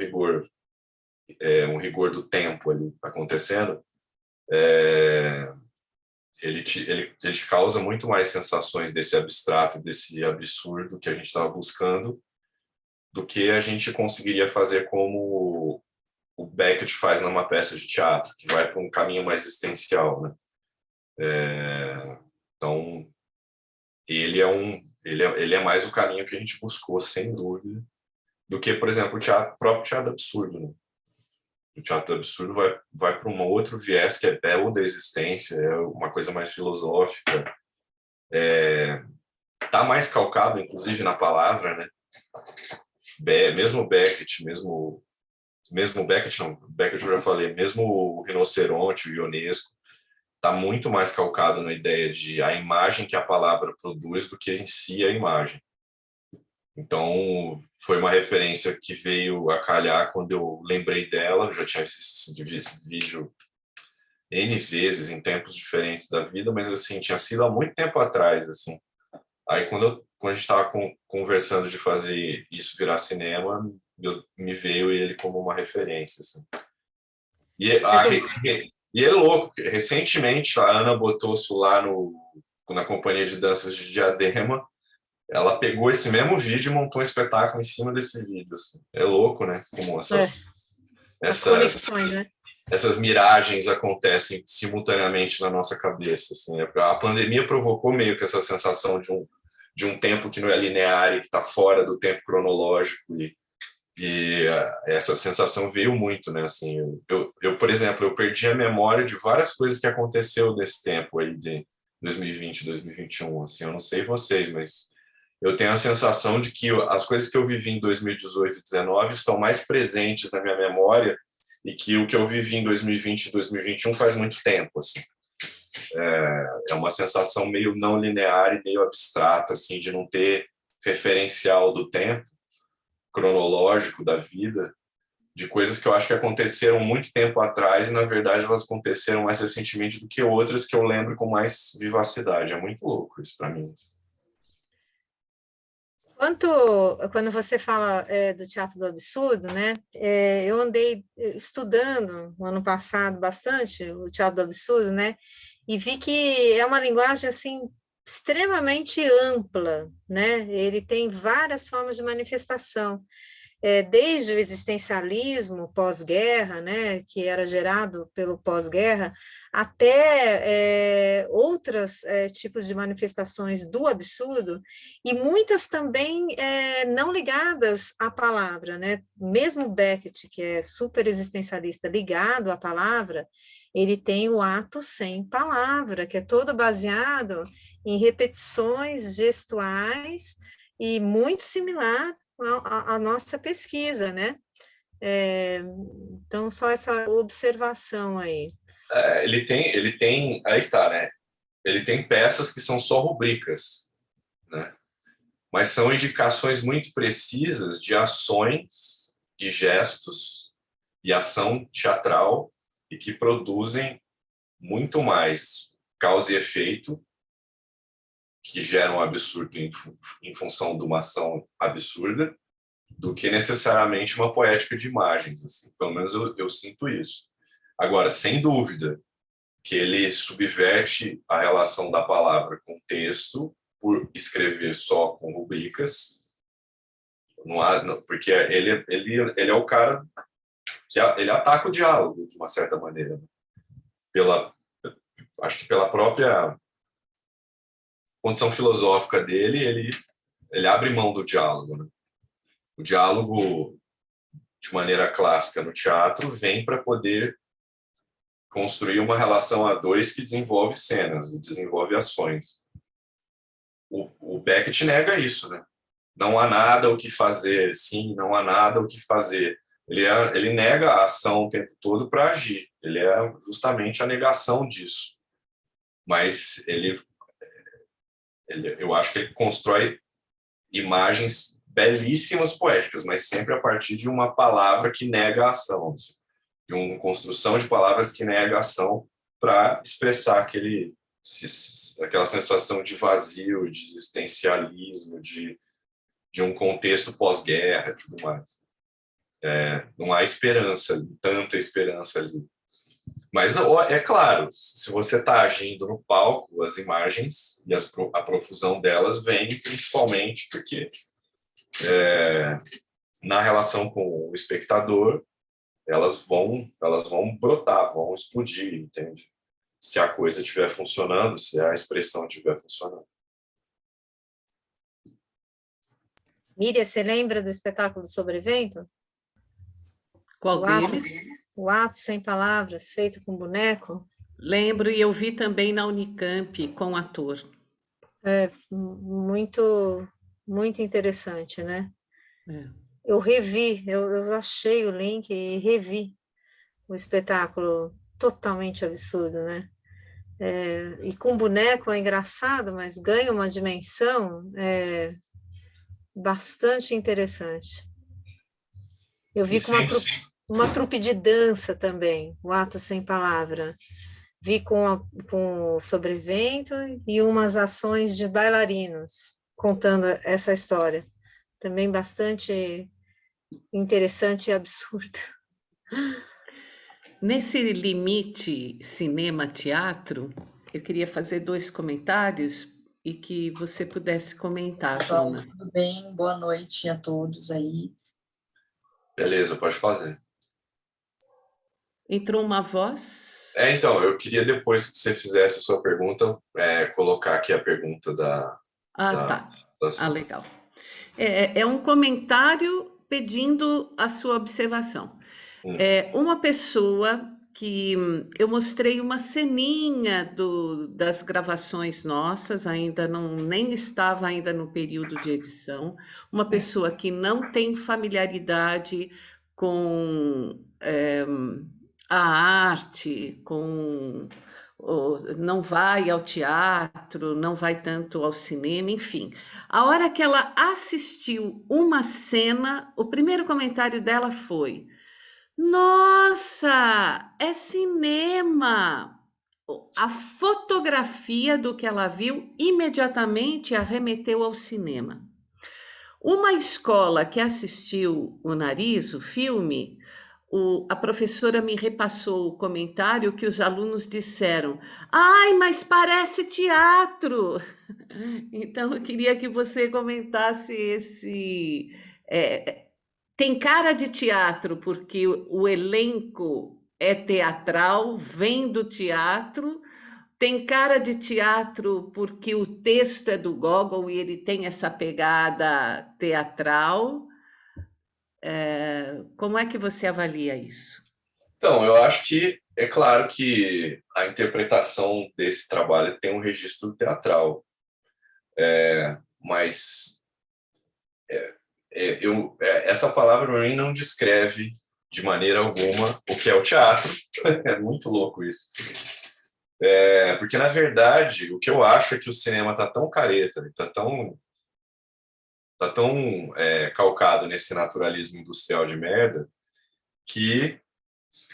rigor do tempo ali acontecendo. Ele te causa muito mais sensações desse abstrato, desse absurdo que a gente estava buscando, do que a gente conseguiria fazer como o Beckett faz numa peça de teatro, que vai para um caminho mais existencial, né? Então, ele é mais o caminho que a gente buscou, sem dúvida, do que, por exemplo, o próprio teatro absurdo, né? O teatro absurdo vai para um outro viés que é o da existência, é uma coisa mais filosófica, tá mais calcado, inclusive, na palavra, né? Mesmo Beckett, mesmo Beckett, não, Beckett eu já falei, mesmo o Rinoceronte, o Ionesco, tá muito mais calcado na ideia de a imagem que a palavra produz do que em si a imagem. Então, foi uma referência que veio a calhar quando eu lembrei dela. Eu já tinha visto esse vídeo N vezes em tempos diferentes da vida, mas assim, tinha sido há muito tempo atrás, assim. Aí quando a gente estava conversando de fazer isso virar cinema, me veio ele como uma referência, assim. E é louco, recentemente a Ana Botosso lá na Companhia de Danças de Diadema, ela pegou esse mesmo vídeo e montou um espetáculo em cima desse vídeo, assim. É louco, né? Como As conexões, né? Essas miragens acontecem simultaneamente na nossa cabeça, assim. A pandemia provocou meio que essa sensação de um tempo que não é linear e que está fora do tempo cronológico, e essa sensação veio muito, né? Assim, eu, por exemplo, eu perdi a memória de várias coisas que aconteceu nesse tempo aí de 2020, 2021, assim. Eu não sei vocês, mas eu tenho a sensação de que as coisas que eu vivi em 2018 e 2019 estão mais presentes na minha memória e que o que eu vivi em 2020 e 2021 faz muito tempo, assim. É uma sensação meio não linear e meio abstrata, assim, de não ter referencial do tempo cronológico da vida, de coisas que eu acho que aconteceram muito tempo atrás e, na verdade, elas aconteceram mais recentemente do que outras que eu lembro com mais vivacidade. É muito louco isso para mim. Quando você fala do teatro do absurdo, né? Eu andei estudando no ano passado bastante o teatro do absurdo, né? E vi que é uma linguagem assim extremamente ampla, né? Ele tem várias formas de manifestação. Desde o existencialismo pós-guerra, né, que era gerado pelo pós-guerra, até outros tipos de manifestações do absurdo, e muitas também não ligadas à palavra, né? Mesmo Beckett, que é super existencialista ligado à palavra, ele tem o ato sem palavra, que é todo baseado em repetições gestuais e muito similar a nossa pesquisa, né? Então, só essa observação aí. Ele tem, aí que tá, né? Ele tem peças que são só rubricas, né? Mas são indicações muito precisas de ações e gestos e ação teatral e que produzem muito mais causa e efeito, que geram um absurdo em função de uma ação absurda, do que necessariamente uma poética de imagens, assim. Pelo menos eu sinto isso. Agora, sem dúvida, que ele subverte a relação da palavra com o texto por escrever só com rubricas, não há, porque ele é o cara que ele ataca o diálogo de uma certa maneira, acho que pela própria condição filosófica dele, ele abre mão do diálogo, né? O diálogo, de maneira clássica no teatro, vem para poder construir uma relação a dois que desenvolve cenas, desenvolve ações. O Beckett nega isso, né? Não há nada o que fazer, sim, não há nada o que fazer. Ele nega a ação o tempo todo para agir. Ele é justamente a negação disso. Mas eu acho que ele constrói imagens belíssimas poéticas, mas sempre a partir de uma palavra que nega a ação, assim, de uma construção de palavras que nega a ação para expressar aquela sensação de vazio, de existencialismo, de um contexto pós-guerra e tudo mais. Não há esperança, tanta esperança ali. Mas é claro, se você está agindo no palco, as imagens e a profusão delas vem principalmente porque na relação com o espectador elas vão brotar, vão explodir, entende? Se a coisa estiver funcionando, se a expressão estiver funcionando. Miriam, você lembra do espetáculo do Sobrevento? Qual deles? O Ato Sem Palavras, feito com boneco? Lembro, e eu vi também na Unicamp com ator. Muito, muito interessante, né? Eu revi, eu achei o link e revi o espetáculo, totalmente absurdo, né? E com boneco é engraçado, mas ganha uma dimensão bastante interessante. Eu vi com uma trupe de dança também, o Ato Sem Palavra. Vi com o Sobrevento e umas ações de bailarinos contando essa história. Também bastante interessante e absurda. Nesse limite cinema-teatro, eu queria fazer 2 comentários e que você pudesse comentar, Pessoal, Jonas. tudo bem? Boa noite a todos aí. Beleza, pode fazer. Entrou uma voz? Então, eu queria, depois que você fizesse a sua pergunta, colocar aqui a pergunta da... Tá. Legal. É um comentário pedindo a sua observação. Uma pessoa que eu mostrei uma ceninha das gravações nossas, nem estava ainda no período de edição, uma pessoa que não tem familiaridade com a arte, não vai ao teatro, não vai tanto ao cinema, enfim. A hora que ela assistiu uma cena, o primeiro comentário dela foi: nossa, é cinema! A fotografia do que ela viu imediatamente a remeteu ao cinema. Uma escola que assistiu O Nariz, o filme, a professora me repassou o comentário que os alunos disseram: ai, mas parece teatro! Então, eu queria que você comentasse esse... tem cara de teatro, porque o elenco é teatral, vem do teatro. Tem cara de teatro porque o texto é do Gogol e ele tem essa pegada teatral. Como é que você avalia isso? Então, eu acho que é claro que a interpretação desse trabalho tem um registro teatral, mas essa palavra para mim não descreve de maneira alguma o que é o teatro. É muito louco isso. Porque, na verdade, o que eu acho é que o cinema está tão careta, está tão calcado nesse naturalismo industrial de merda, que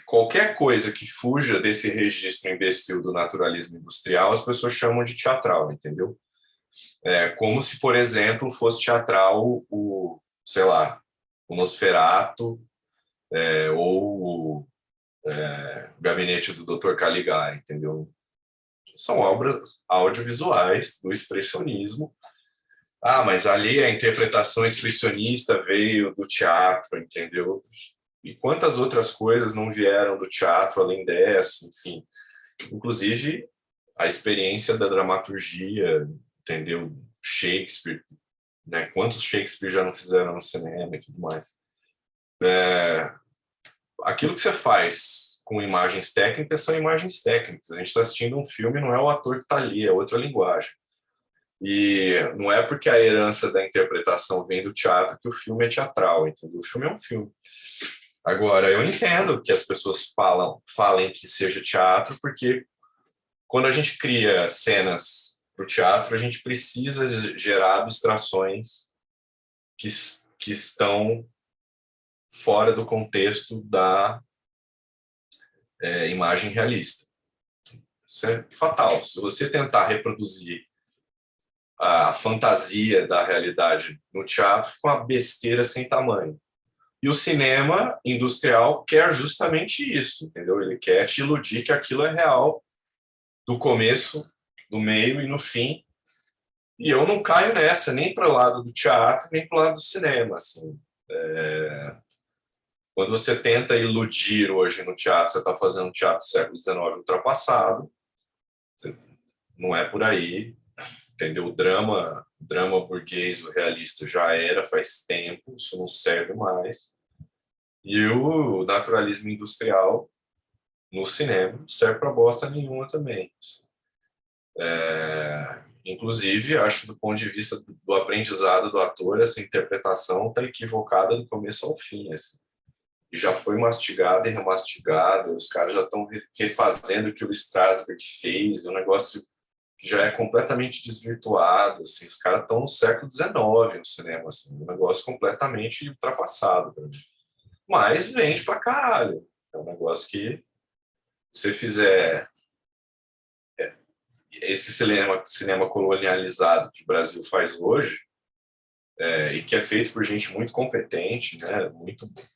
qualquer coisa que fuja desse registro imbecil do naturalismo industrial, as pessoas chamam de teatral, entendeu? Como se, por exemplo, fosse teatral sei lá, o Nosferatu, ou o Gabinete do Dr. Caligari, entendeu? São obras audiovisuais do expressionismo. Mas ali a interpretação expressionista veio do teatro, entendeu? E quantas outras coisas não vieram do teatro além dessa, enfim. Inclusive, a experiência da dramaturgia, entendeu? Shakespeare, né? Quantos Shakespeare já não fizeram no cinema e tudo mais. Aquilo que você faz com imagens técnicas são imagens técnicas. A gente está assistindo um filme, não é o ator que está ali, é outra linguagem. E não é porque a herança da interpretação vem do teatro que o filme é teatral, entendeu? O filme é um filme. Agora, eu entendo que as pessoas falem que seja teatro, porque quando a gente cria cenas para o teatro, a gente precisa gerar abstrações que estão fora do contexto da imagem realista. Isso é fatal. Se você tentar reproduzir a fantasia da realidade no teatro, fica uma besteira sem tamanho. E o cinema industrial quer justamente isso, entendeu? Ele quer te iludir que aquilo é real do começo, do meio e no fim. E eu não caio nessa, nem para o lado do teatro, nem para o lado do cinema. Assim. Quando você tenta iludir hoje no teatro, você está fazendo teatro do século XIX ultrapassado. Não é por aí, entendeu? O drama burguês, o realista já era faz tempo, isso não serve mais. E o naturalismo industrial no cinema não serve para bosta nenhuma também. Inclusive, acho que do ponto de vista do aprendizado do ator, essa interpretação está equivocada do começo ao fim. Assim. E já foi mastigada e remastigada, os caras já estão refazendo o que o Strasberg fez, um negócio que já é completamente desvirtuado. Assim. Os caras estão no século XIX no cinema, assim, um negócio completamente ultrapassado para mim. Mas vende pra caralho. É um negócio que, se você fizer esse cinema colonializado que o Brasil faz hoje, e que é feito por gente muito competente, né,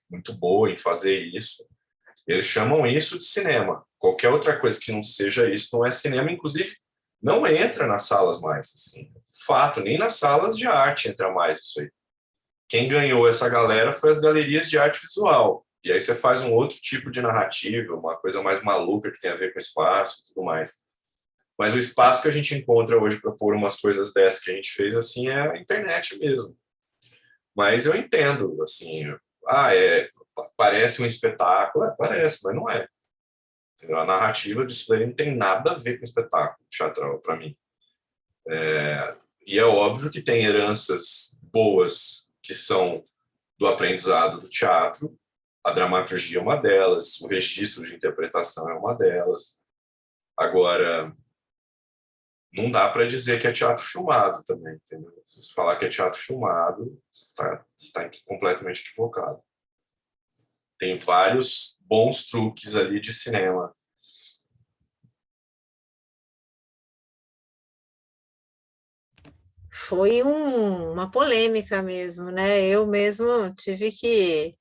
muito boa em fazer isso, eles chamam isso de cinema. Qualquer outra coisa que não seja isso não é cinema, inclusive não entra nas salas mais. Assim. Fato, nem nas salas de arte entra mais isso aí. Quem ganhou essa galera foi as galerias de arte visual. E aí você faz um outro tipo de narrativa, uma coisa mais maluca que tem a ver com espaço e tudo mais. Mas o espaço que a gente encontra hoje para pôr umas coisas dessas que a gente fez, assim, é a internet mesmo. Mas eu entendo, assim, parece um espetáculo, parece, mas não é. A narrativa disso daí não tem nada a ver com espetáculo teatral, para mim. E é óbvio que tem heranças boas que são do aprendizado do teatro, a dramaturgia é uma delas, o registro de interpretação é uma delas. Agora, não dá para dizer que é teatro filmado também, entendeu? Se falar que é teatro filmado, está completamente equivocado. Tem vários bons truques ali de cinema. Foi uma polêmica mesmo, né? Eu mesmo tive que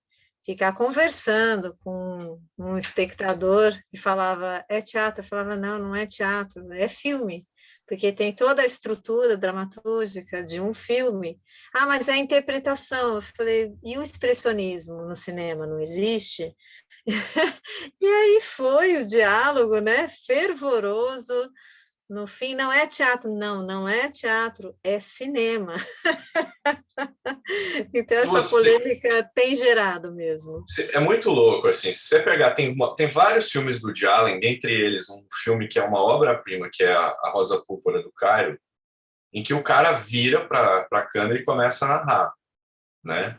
ficar conversando com um espectador que falava, é teatro? Eu falava, não, não é teatro, é filme, porque tem toda a estrutura dramatúrgica de um filme. Mas é a interpretação. Eu falei, e o expressionismo no cinema não existe? E aí foi o diálogo, né? Fervoroso. No fim, não é teatro. Não é teatro, é cinema. Então, essa polêmica tem gerado mesmo. É muito louco, assim, se você pegar, tem vários filmes do Woody Allen, dentre eles um filme que é uma obra-prima, que é a Rosa Púrpura do Cairo, em que o cara vira para a câmera e começa a narrar, né?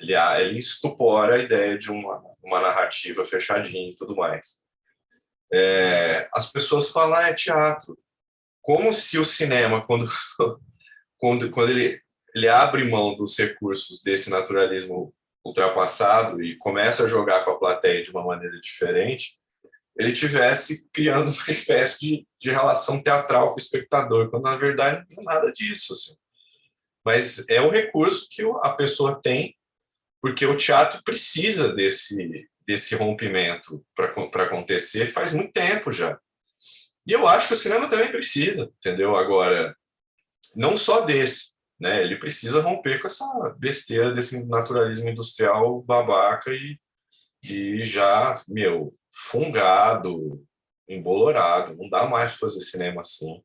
Ele estupora a ideia de uma narrativa fechadinha e tudo mais. As pessoas falam, é teatro. Como se o cinema, quando ele abre mão dos recursos desse naturalismo ultrapassado e começa a jogar com a plateia de uma maneira diferente, ele tivesse criando uma espécie de relação teatral com o espectador, quando na verdade não é nada disso. Assim. Mas é um recurso que a pessoa tem porque o teatro precisa desse rompimento para acontecer faz muito tempo já. E eu acho que o cinema também precisa, entendeu? Agora, não só desse, né? Ele precisa romper com essa besteira desse naturalismo industrial babaca e já, fungado, embolorado. Não dá mais para fazer cinema assim.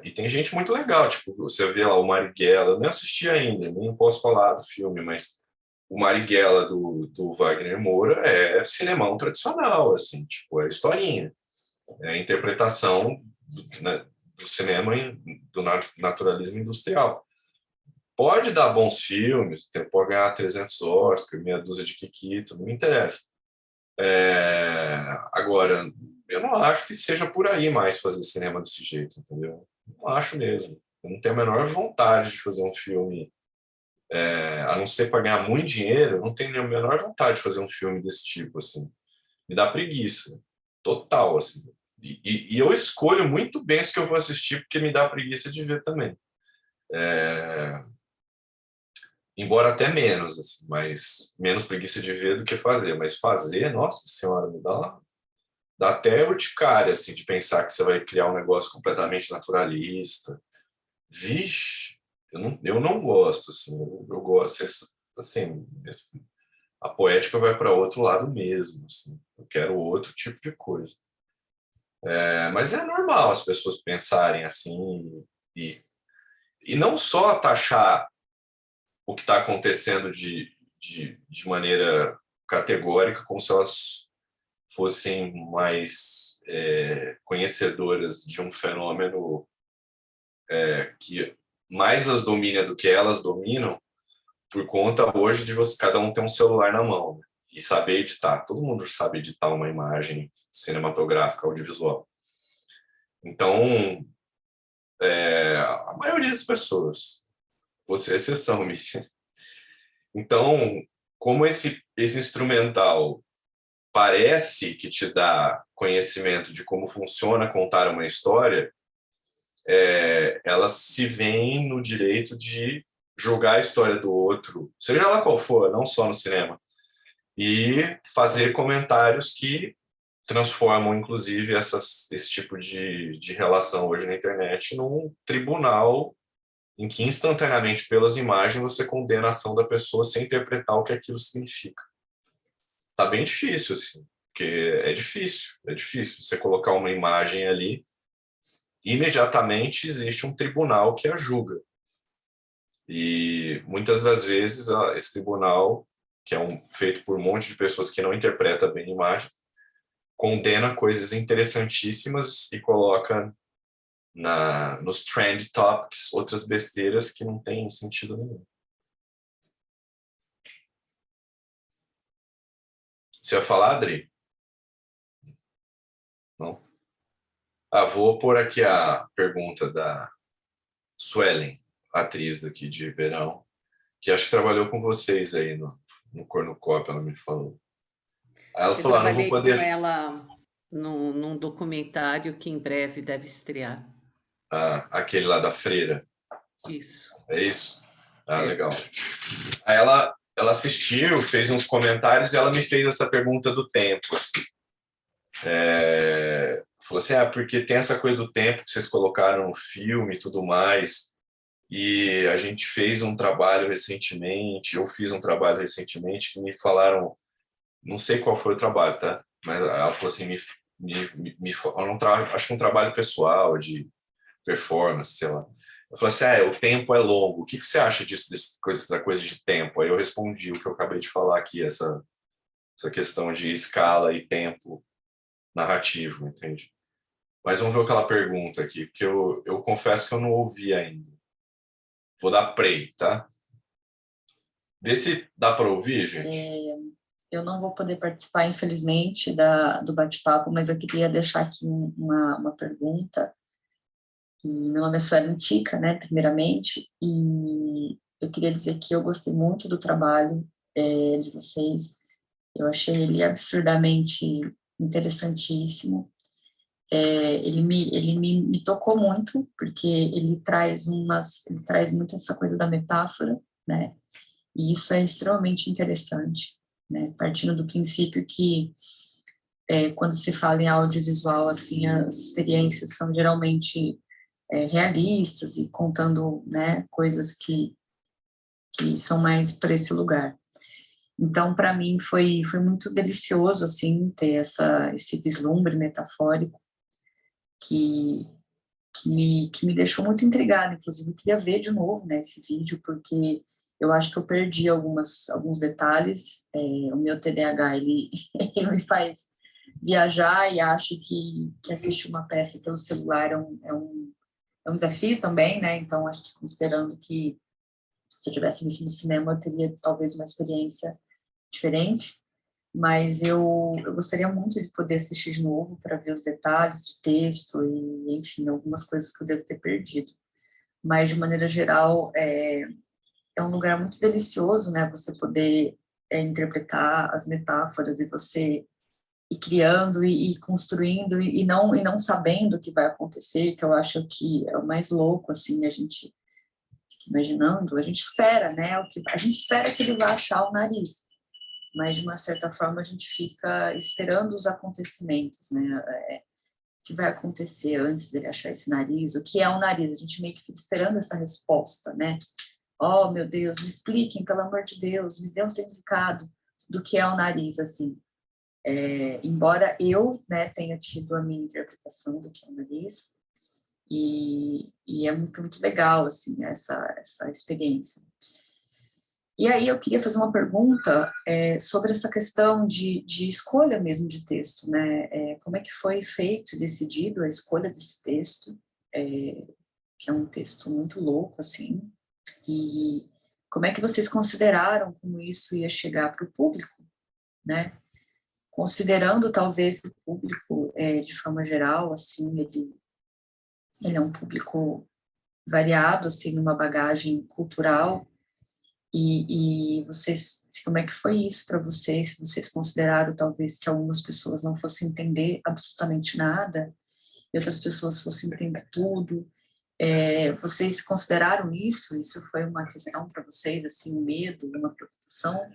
E tem gente muito legal, tipo, você vê lá o Marighella, eu nem assisti ainda, nem posso falar do filme, mas o Marighella do Wagner Moura é cinemão tradicional, assim, tipo, é historinha. É a interpretação do cinema do naturalismo industrial. Pode dar bons filmes, pode ganhar 300 Oscars, meia dúzia de Kikito, não me interessa. Agora, eu não acho que seja por aí mais fazer cinema desse jeito, entendeu? Não acho mesmo. Eu não tenho a menor vontade de fazer um filme, a não ser para ganhar muito dinheiro, eu não tenho a menor vontade de fazer um filme desse tipo, assim. Me dá preguiça, total, assim. E eu escolho muito bem os que eu vou assistir, porque me dá preguiça de ver também. Embora até menos, assim, mas menos preguiça de ver do que fazer. Mas fazer, nossa senhora, me dá até urticária, assim, de pensar que você vai criar um negócio completamente naturalista. Vixe, eu não gosto, assim, eu gosto, assim, a poética vai para outro lado mesmo, assim, eu quero outro tipo de coisa. Mas é normal as pessoas pensarem assim e não só taxar o que está acontecendo de maneira categórica, como se elas fossem mais conhecedoras de um fenômeno que mais as domina do que elas dominam, por conta hoje de cada um ter um celular na mão, né? E saber editar. Todo mundo sabe editar uma imagem cinematográfica, audiovisual. Então, a maioria das pessoas, você é exceção, Mítia. Então, como esse instrumental parece que te dá conhecimento de como funciona contar uma história, elas se veem no direito de julgar a história do outro, seja lá qual for, não só no cinema, e fazer comentários que transformam, inclusive, esse tipo de relação hoje na internet num tribunal em que, instantaneamente, pelas imagens, você condena a ação da pessoa sem interpretar o que aquilo significa. Tá bem difícil, assim, porque é difícil você colocar uma imagem ali, imediatamente existe um tribunal que a julga. E, muitas das vezes, esse tribunal, que é feito por um monte de pessoas que não interpretam bem a imagem, condena coisas interessantíssimas e coloca nos trend topics outras besteiras que não têm sentido nenhum. Você ia falar, Adri? Não? Vou pôr aqui a pergunta da Suelen, atriz daqui de Ribeirão, que acho que trabalhou com vocês aí no Cornucópia, ela me falou. Aí ela falou, não vou poder... com ela num documentário que em breve deve estrear. Aquele lá da Freira. Isso. É isso? Legal. Aí ela assistiu, fez uns comentários e ela me fez essa pergunta do tempo, assim. Falou assim, porque tem essa coisa do tempo que vocês colocaram no filme e tudo mais, e a gente fez um trabalho recentemente, eu fiz um trabalho recentemente que me falaram, não sei qual foi o trabalho, tá? Mas ela falou assim, acho que um trabalho pessoal, de performance, sei lá. Eu falei assim, o tempo é longo, o que você acha disso, da coisa de tempo? Aí eu respondi o que eu acabei de falar aqui, essa questão de escala e tempo narrativo, entende? Mas vamos ver o que ela pergunta aqui, porque eu confesso que eu não ouvi ainda. Vou dar play, tá? Vê se dá para ouvir, gente. Eu não vou poder participar, infelizmente, do bate-papo, mas eu queria deixar aqui uma pergunta. Meu nome é Suelen Tica, né, primeiramente, e eu queria dizer que eu gostei muito do trabalho de vocês. Eu achei ele absurdamente interessantíssimo. Ele me tocou muito, porque ele traz muito essa coisa da metáfora, né? E isso é extremamente interessante, né? Partindo do princípio que quando se fala em audiovisual, assim, as experiências são geralmente realistas e contando, né, coisas que são mais para esse lugar. Então, para mim, foi muito delicioso, assim, ter esse vislumbre metafórico que me deixou muito intrigada. Inclusive, eu queria ver de novo, né, esse vídeo, porque eu acho que eu perdi alguns detalhes. O meu TDAH, ele me faz viajar e acho que assistir uma peça pelo celular é um desafio também, né? Então, acho que considerando que se eu tivesse visto no cinema, eu teria talvez uma experiência diferente, mas eu gostaria muito de poder assistir de novo para ver os detalhes de texto e, enfim, algumas coisas que eu devo ter perdido. Mas, de maneira geral, é um lugar muito delicioso, né? Você poder interpretar as metáforas e você ir criando e construindo e não sabendo o que vai acontecer, que eu acho que é o mais louco, assim, a gente fica imaginando, a gente espera, né? A gente espera que ele vá achar o nariz, mas, de uma certa forma, a gente fica esperando os acontecimentos, né? O que vai acontecer antes dele achar esse nariz, o que é o nariz, a gente meio que fica esperando essa resposta, né? Oh, meu Deus, me expliquem, pelo amor de Deus, me dê um significado do que é o nariz, assim. Embora eu, né, tenha tido a minha interpretação do que é o nariz, e é muito, muito legal, assim, essa experiência. E aí eu queria fazer uma pergunta sobre essa questão de escolha mesmo de texto, né? Como é que foi feito e decidido a escolha desse texto, que é um texto muito louco, assim, e como é que vocês consideraram como isso ia chegar para o público, né? Considerando talvez que o público, de forma geral, assim, ele é um público variado, assim, numa bagagem cultural, e vocês, como é que foi isso para vocês? Se vocês consideraram talvez que algumas pessoas não fossem entender absolutamente nada e outras pessoas fossem entender tudo, vocês consideraram isso? Isso foi uma questão para vocês, assim, um medo, uma preocupação?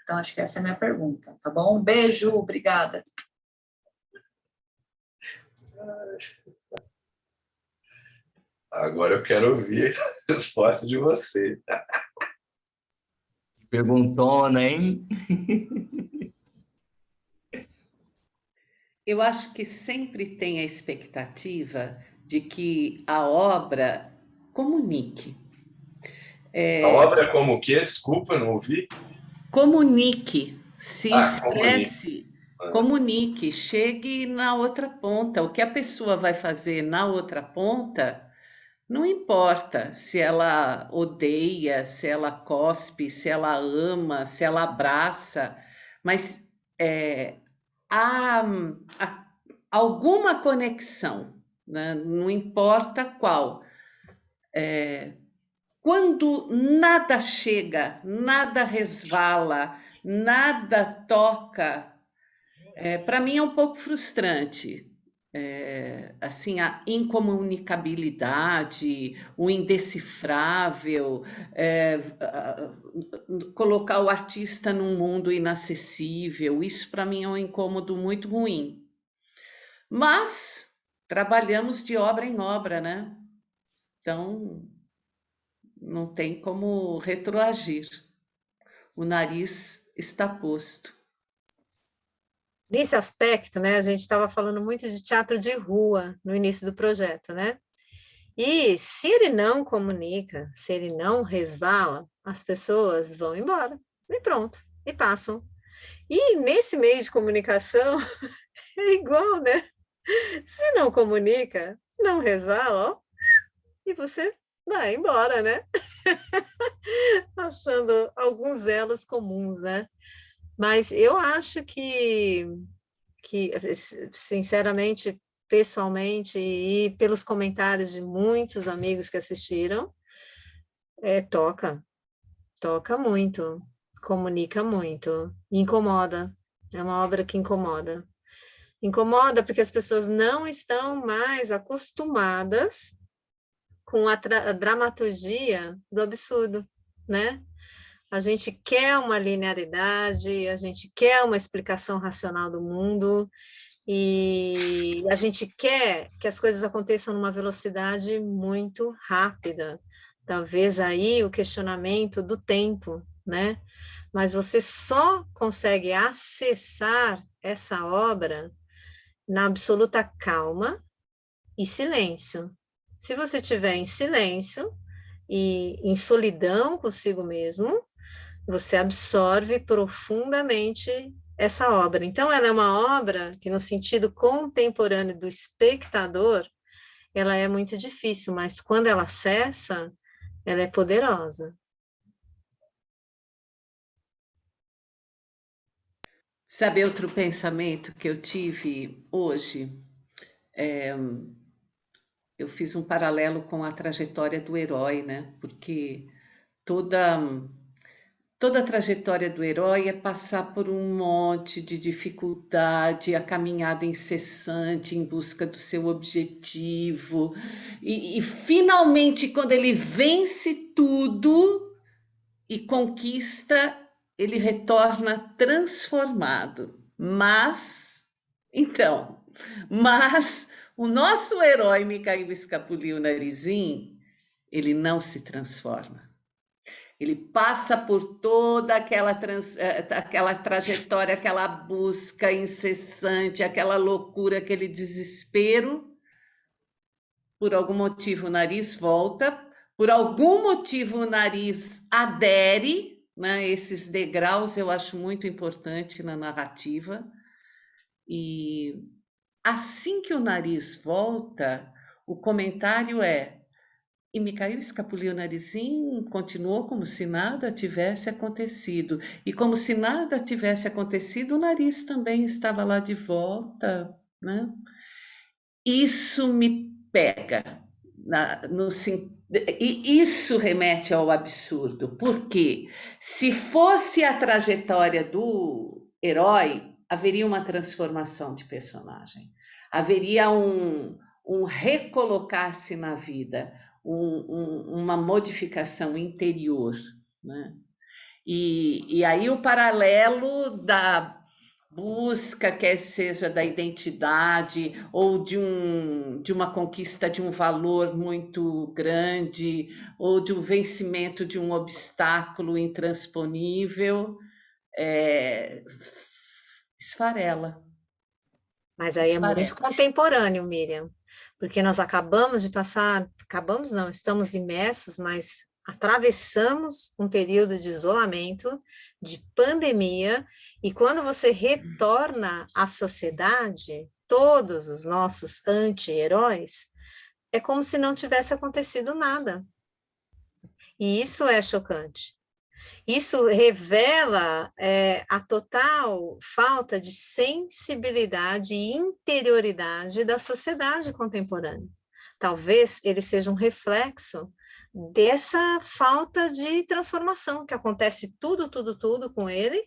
Então, acho que essa é a minha pergunta, tá bom? Um beijo, obrigada. Agora eu quero ouvir a resposta de você. Perguntona, hein? Eu acho que sempre tem a expectativa de que a obra comunique. A obra é como o quê? Desculpa, não ouvi. Comunique, se Comunique. expresse, comunique, chegue na outra ponta. O que a pessoa vai fazer na outra ponta, não importa se ela odeia, se ela cospe, se ela ama, se ela abraça, mas há alguma conexão, né? Não importa qual. Quando nada chega, nada resvala, nada toca, para mim é um pouco frustrante. Assim, a incomunicabilidade, o indecifrável, colocar o artista num mundo inacessível, isso para mim é um incômodo muito ruim. Mas trabalhamos de obra em obra, né? Então, não tem como retroagir. O nariz está posto. Nesse aspecto, né, a gente estava falando muito de teatro de rua no início do projeto, né? E se ele não comunica, se ele não resvala, as pessoas vão embora e pronto, e passam. E nesse meio de comunicação é igual, né? Se não comunica, não resvala, ó, e você vai embora, né? Achando alguns elos comuns, né? Mas eu acho que sinceramente, pessoalmente, e pelos comentários de muitos amigos que assistiram, toca muito, comunica muito, incomoda, é uma obra que incomoda. Incomoda porque as pessoas não estão mais acostumadas com a dramaturgia do absurdo, né? a gente quer uma linearidade, a gente quer uma explicação racional do mundo, e a gente quer que as coisas aconteçam numa velocidade muito rápida. Talvez aí o questionamento do tempo, né? Mas você só consegue acessar essa obra na absoluta calma e silêncio. Se você estiver em silêncio e em solidão consigo mesmo, você absorve profundamente essa obra. Então, ela é uma obra que, no sentido contemporâneo do espectador, ela é muito difícil, mas quando ela acessa, ela é poderosa. Sabe outro pensamento que eu tive hoje? Eu fiz um paralelo com a trajetória do herói, né? Porque toda a trajetória do herói é passar por um monte de dificuldade, a caminhada incessante em busca do seu objetivo. E finalmente, quando ele vence tudo e conquista, ele retorna transformado. Mas o nosso herói Mikhail Escapuliu Narisin, ele não se transforma. Ele passa por toda aquela trajetória, aquela busca incessante, aquela loucura, aquele desespero. Por algum motivo o nariz volta, por algum motivo o nariz adere, né? Esses degraus eu acho muito importante na narrativa. E assim que o nariz volta, o comentário é: e Mikhail Escapuliu Narisin continuou como se nada tivesse acontecido. E como se nada tivesse acontecido, o nariz também estava lá de volta, né? Isso me pega. E isso remete ao absurdo. Porque se fosse a trajetória do herói, haveria uma transformação de personagem. Haveria um recolocar-se na vida, uma modificação interior, né? E aí o paralelo da busca, quer seja da identidade ou de uma conquista de um valor muito grande, ou de um vencimento de um obstáculo intransponível, esfarela. Mas aí é muito contemporâneo, Miriam, porque nós acabamos de passar, acabamos não, estamos imersos, mas atravessamos um período de isolamento, de pandemia, e quando você retorna à sociedade, todos os nossos anti-heróis, é como se não tivesse acontecido nada. E isso é chocante. Isso revela a total falta de sensibilidade e interioridade da sociedade contemporânea. Talvez ele seja um reflexo dessa falta de transformação, que acontece tudo com ele,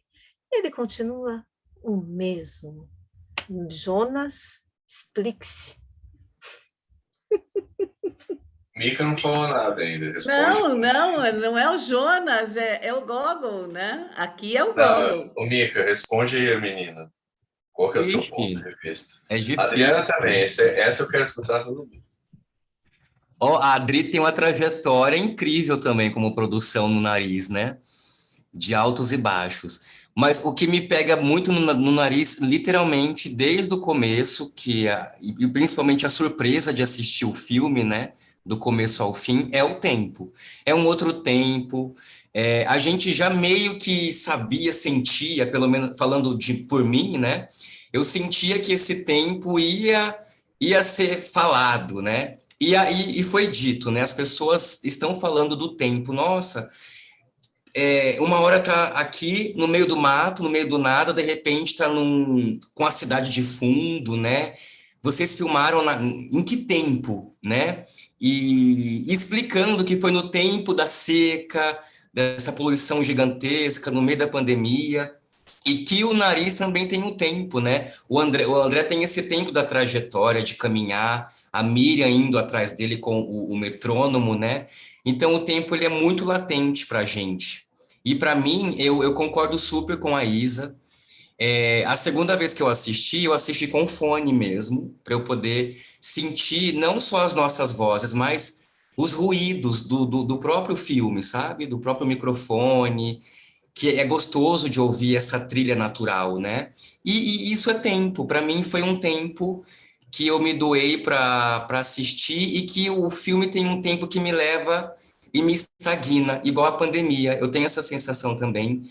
e ele continua o mesmo. Jonas, explique-se. Mika não falou nada ainda. Responde. Não é o Jonas, é o Gogol, né? Aqui é o Gogol. Ô, Mika, responde aí, menina. Qual que é o seu ponto de vista? É difícil. Adriana também, essa eu quero escutar todo mundo. A Adri tem uma trajetória incrível também como produção no nariz, né? De altos e baixos. Mas o que me pega muito no nariz, literalmente, desde o começo, e principalmente a surpresa de assistir o filme, né? Do começo ao fim, é o tempo. É um outro tempo. A gente já meio que sabia, sentia, pelo menos falando por mim, né? Eu sentia que esse tempo ia ser falado, né? E foi dito, né? As pessoas estão falando do tempo. Nossa, uma hora tá aqui no meio do mato, no meio do nada, de repente tá com a cidade de fundo, né? Vocês filmaram em que tempo, né? E explicando que foi no tempo da seca, dessa poluição gigantesca, no meio da pandemia, e que o nariz também tem um tempo, né? O André tem esse tempo da trajetória, de caminhar, a Miriam indo atrás dele com o metrônomo, né? Então, o tempo ele é muito latente para a gente. E para mim, eu concordo super com a Isa. A segunda vez que eu assisti com fone mesmo, para eu poder sentir não só as nossas vozes, mas os ruídos do próprio filme, sabe? Do próprio microfone, que é gostoso de ouvir essa trilha natural, né? E isso é tempo. Para mim, foi um tempo que eu me doei para assistir e que o filme tem um tempo que me leva e me estagna, igual a pandemia. Eu tenho essa sensação também.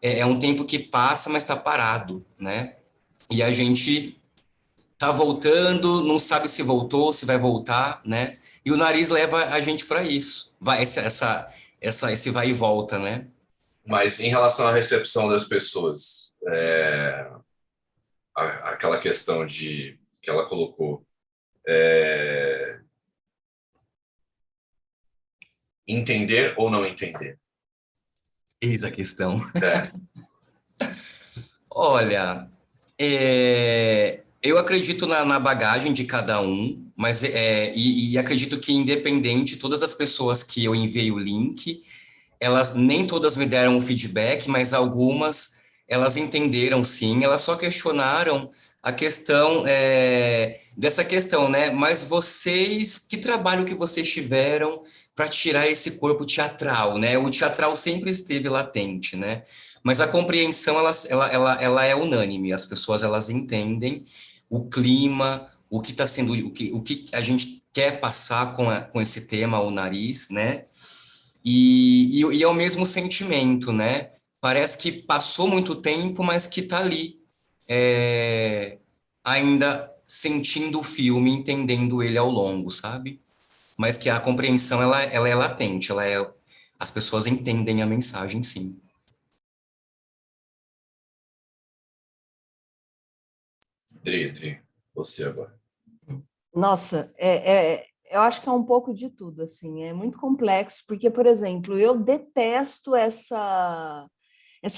É um tempo que passa, mas está parado, né? E a gente tá voltando, não sabe se voltou, se vai voltar, né? E o nariz leva a gente para isso. Esse vai e volta, né? Mas em relação à recepção das pessoas, aquela questão de que ela colocou, entender ou não entender? Eis a questão. É. Olha, eu acredito na bagagem de cada um, mas e acredito que independente, todas as pessoas que eu enviei o link, elas nem todas me deram um feedback, mas algumas elas entenderam sim, elas só questionaram a questão dessa questão, né? Mas vocês, que trabalho que vocês tiveram para tirar esse corpo teatral, né? O teatral sempre esteve latente, né? Mas a compreensão ela é unânime, as pessoas elas entendem o clima, o que está sendo, o que a gente quer passar com esse tema, o nariz, né? E é o mesmo sentimento, né? Parece que passou muito tempo, mas que está ali, ainda sentindo o filme, entendendo ele ao longo, sabe? Mas que a compreensão, ela é latente, as pessoas entendem a mensagem, sim. Dri, você agora. Nossa, eu acho que é um pouco de tudo, assim, é muito complexo, porque, por exemplo, eu detesto essa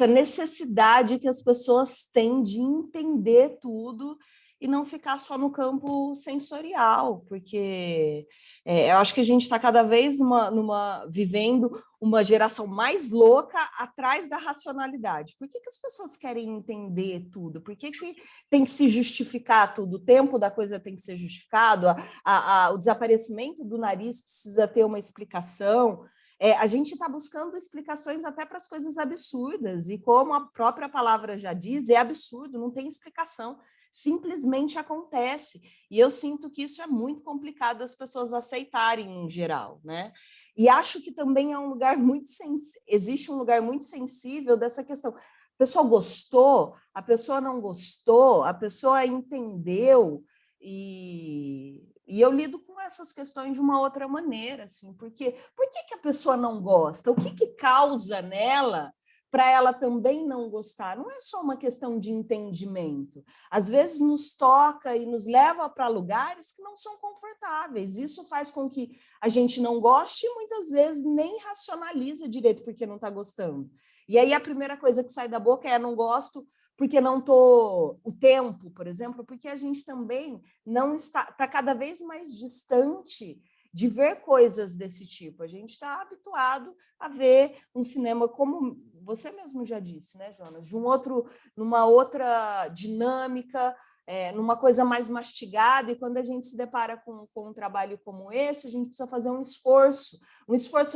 necessidade que as pessoas têm de entender tudo e não ficar só no campo sensorial, porque eu acho que a gente está cada vez vivendo uma geração mais louca atrás da racionalidade. Por que as pessoas querem entender tudo? Por que tem que se justificar tudo? O tempo da coisa tem que ser justificado? O desaparecimento do nariz precisa ter uma explicação? A gente está buscando explicações até para as coisas absurdas, e como a própria palavra já diz, é absurdo, não tem explicação, simplesmente acontece. E eu sinto que isso é muito complicado as pessoas aceitarem em geral, né? E acho que também é um lugar existe um lugar muito sensível dessa questão. A pessoa gostou, a pessoa não gostou, a pessoa entendeu, e eu lido com essas questões de uma outra maneira, assim, porque por que a pessoa não gosta? O que causa nela para ela também não gostar? Não é só uma questão de entendimento. Às vezes nos toca e nos leva para lugares que não são confortáveis. Isso faz com que a gente não goste e muitas vezes nem racionaliza direito porque não está gostando. E aí a primeira coisa que sai da boca é não gosto porque não estou... O tempo, por exemplo, porque a gente também não está cada vez mais distante de ver coisas desse tipo. A gente está habituado a ver um cinema, como você mesmo já disse, né, Jonas? Numa outra dinâmica, numa coisa mais mastigada, e quando a gente se depara com um trabalho como esse, a gente precisa fazer um esforço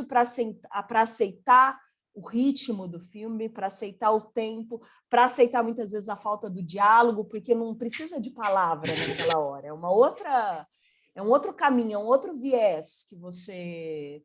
para aceitar o ritmo do filme, para aceitar o tempo, para aceitar muitas vezes a falta do diálogo, porque não precisa de palavra naquela hora, é um outro caminho, é um outro viés que você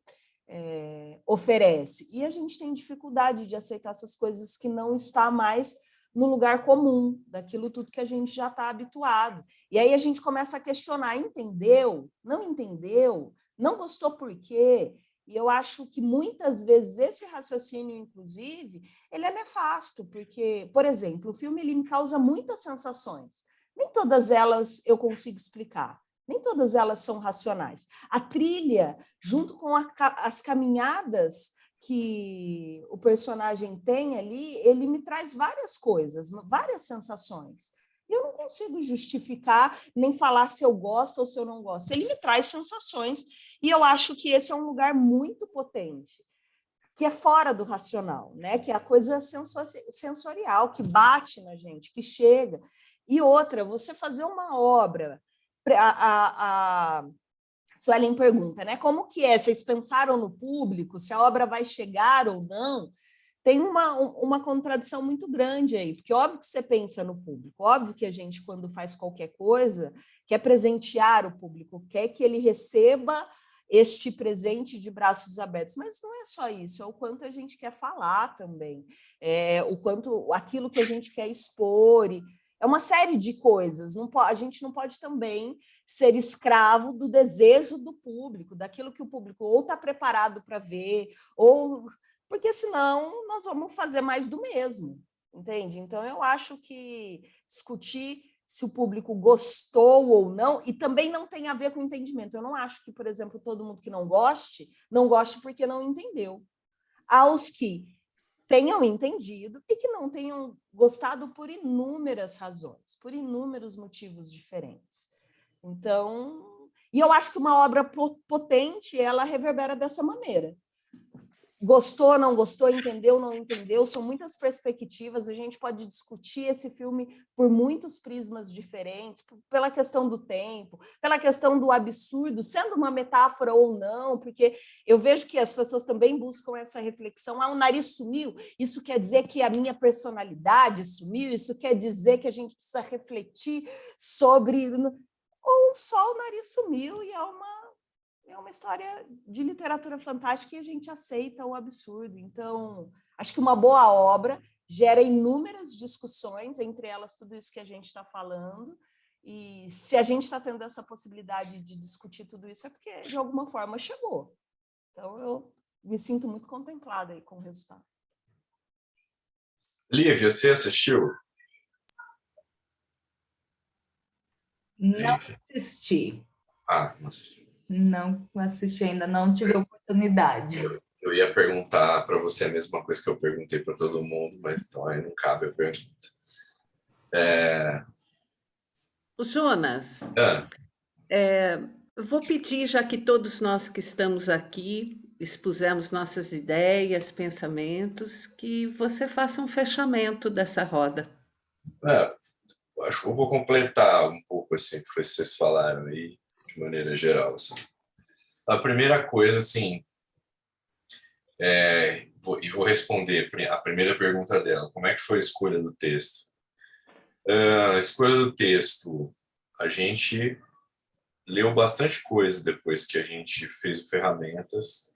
oferece. E a gente tem dificuldade de aceitar essas coisas que não está mais no lugar comum, daquilo tudo que a gente já está habituado. E aí a gente começa a questionar, entendeu? Não gostou por quê? E eu acho que muitas vezes esse raciocínio, inclusive, ele é nefasto, porque, por exemplo, o filme ele me causa muitas sensações. Nem todas elas eu consigo explicar. Nem todas elas são racionais. A trilha, junto com as caminhadas que o personagem tem ali, ele me traz várias coisas, várias sensações. Eu não consigo justificar, nem falar se eu gosto ou se eu não gosto. Ele me traz sensações, e eu acho que esse é um lugar muito potente. que é fora do racional, né? Que é a coisa sensorial, que bate na gente, que chega. E outra, você fazer uma obra... A Suelen pergunta, né? Como que é? Vocês pensaram no público? Se a obra vai chegar ou não? Tem uma contradição muito grande aí, porque óbvio que você pensa no público, óbvio que a gente, quando faz qualquer coisa, quer presentear o público, quer que ele receba este presente de braços abertos, mas não é só isso, é o quanto a gente quer falar também, o quanto aquilo que a gente quer expor, é uma série de coisas, a gente não pode também ser escravo do desejo do público, daquilo que o público ou está preparado para ver, ou... porque senão nós vamos fazer mais do mesmo, entende? Então, eu acho que discutir se o público gostou ou não, e também não tem a ver com entendimento. Eu não acho que, por exemplo, todo mundo que não goste porque não entendeu. Aos que tenham entendido e que não tenham gostado por inúmeras razões, por inúmeros motivos diferentes. Então, e eu acho que uma obra potente, ela reverbera dessa maneira. Gostou, não gostou, entendeu, não entendeu, são muitas perspectivas, a gente pode discutir esse filme por muitos prismas diferentes, pela questão do tempo, pela questão do absurdo, sendo uma metáfora ou não, porque eu vejo que as pessoas também buscam essa reflexão, o nariz sumiu, isso quer dizer que a minha personalidade sumiu, isso quer dizer que a gente precisa refletir sobre... Ou só o nariz sumiu e é uma história de literatura fantástica e a gente aceita o absurdo. Então, acho que uma boa obra gera inúmeras discussões, entre elas tudo isso que a gente está falando, e se a gente está tendo essa possibilidade de discutir tudo isso é porque, de alguma forma, chegou. Então, eu me sinto muito contemplada aí com o resultado. Lívia, você assistiu? Não assisti. Não assisti. Não assisti ainda, não tive oportunidade. Eu ia perguntar para você a mesma coisa que eu perguntei para todo mundo, mas então aí não cabe a pergunta. O Jonas, Ana, eu vou pedir, já que todos nós que estamos aqui expusemos nossas ideias, pensamentos, que você faça um fechamento dessa roda. acho que eu vou completar um pouco assim que vocês falaram aí, de maneira geral. Assim. A primeira coisa, assim, vou responder a primeira pergunta dela. Como é que foi a escolha do texto? A escolha do texto, a gente leu bastante coisa depois que a gente fez o Ferramentas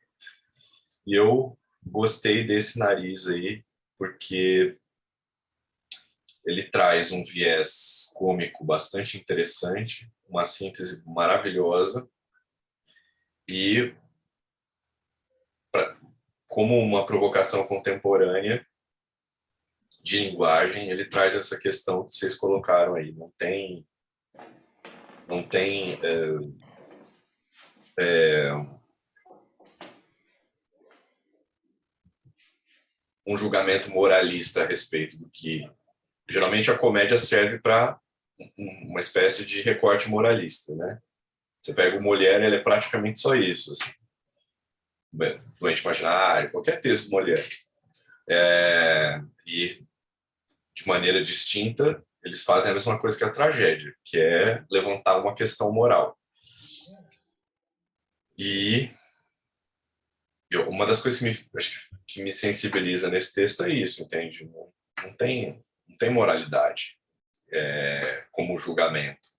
e eu gostei desse nariz aí porque ele traz um viés cômico bastante interessante, uma síntese maravilhosa e como uma provocação contemporânea de linguagem, ele traz essa questão que vocês colocaram aí. Não tem um julgamento moralista a respeito do que... Geralmente a comédia serve para uma espécie de recorte moralista, né? Você pega o Molière, ele é praticamente só isso. Assim. Doente Imaginário, qualquer texto do Molière. E, de maneira distinta, eles fazem a mesma coisa que a tragédia, que é levantar uma questão moral. E uma das coisas que me sensibiliza nesse texto é isso, entende? Não tem moralidade como julgamento.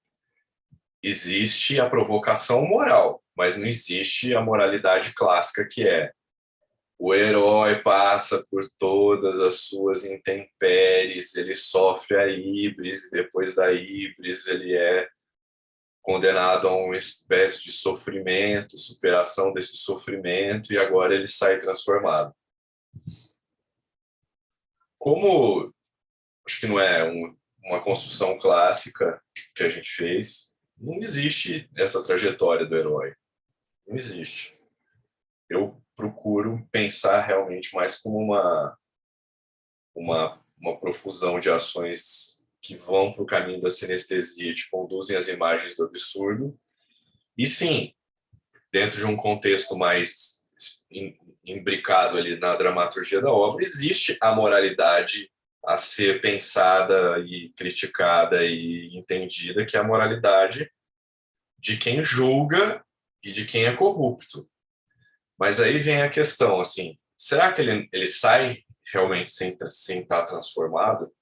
Existe a provocação moral, mas não existe a moralidade clássica, que é o herói passa por todas as suas intempéries, ele sofre a híbris, e depois da híbris ele é condenado a uma espécie de sofrimento, superação desse sofrimento, e agora ele sai transformado. Como acho que não é uma construção clássica que a gente fez, não existe essa trajetória do herói. Não existe. Eu procuro pensar realmente mais como uma profusão de ações que vão para o caminho da sinestesia, te conduzem às imagens do absurdo. E sim, dentro de um contexto mais imbricado ali na dramaturgia da obra, existe a moralidade a ser pensada e criticada e entendida, que é a moralidade de quem julga e de quem é corrupto. Mas aí vem a questão, assim, será que ele sai realmente sem estar transformado?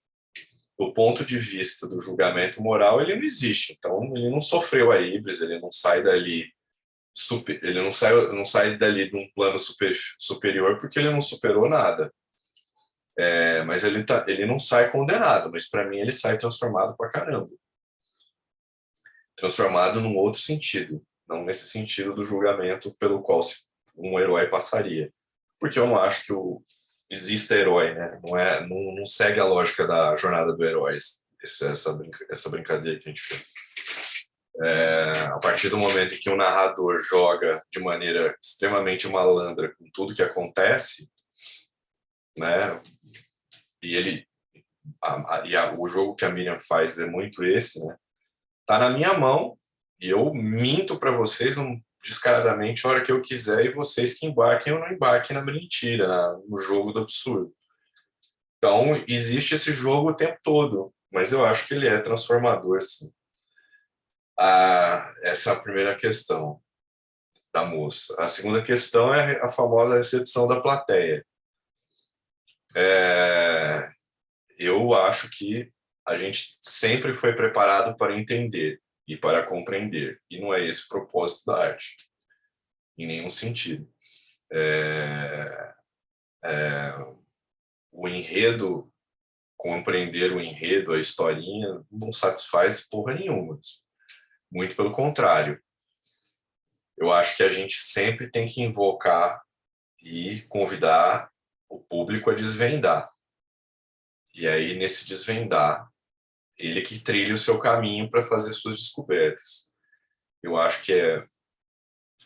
Do ponto de vista do julgamento moral, ele não existe. Então, ele não sofreu a híbris, ele não sai dali ele não sai dali de um plano superior porque ele não superou nada. Mas ele não sai condenado, mas para mim ele sai transformado pra caramba. Transformado num outro sentido, não nesse sentido do julgamento pelo qual um herói passaria. Porque eu não acho que exista herói, né? Não segue a lógica da jornada do herói, essa brincadeira que a gente fez. A partir do momento em que o narrador joga de maneira extremamente malandra com tudo que acontece, né? E o jogo que a Miriam faz é muito esse, né? Tá na minha mão e eu minto para vocês descaradamente a hora que eu quiser e vocês que embarquem ou não embarquem na mentira, no jogo do absurdo. Então, existe esse jogo o tempo todo, mas eu acho que ele é transformador, sim. Essa é a primeira questão da moça. A segunda questão é a famosa recepção da plateia. Eu acho que a gente sempre foi preparado para entender e para compreender, e não é esse o propósito da arte, em nenhum sentido. O enredo, compreender o enredo, a historinha, não satisfaz porra nenhuma. Muito pelo contrário. Eu acho que a gente sempre tem que invocar e convidar o público a desvendar. E aí, nesse desvendar, ele que trilha o seu caminho para fazer suas descobertas. Eu acho que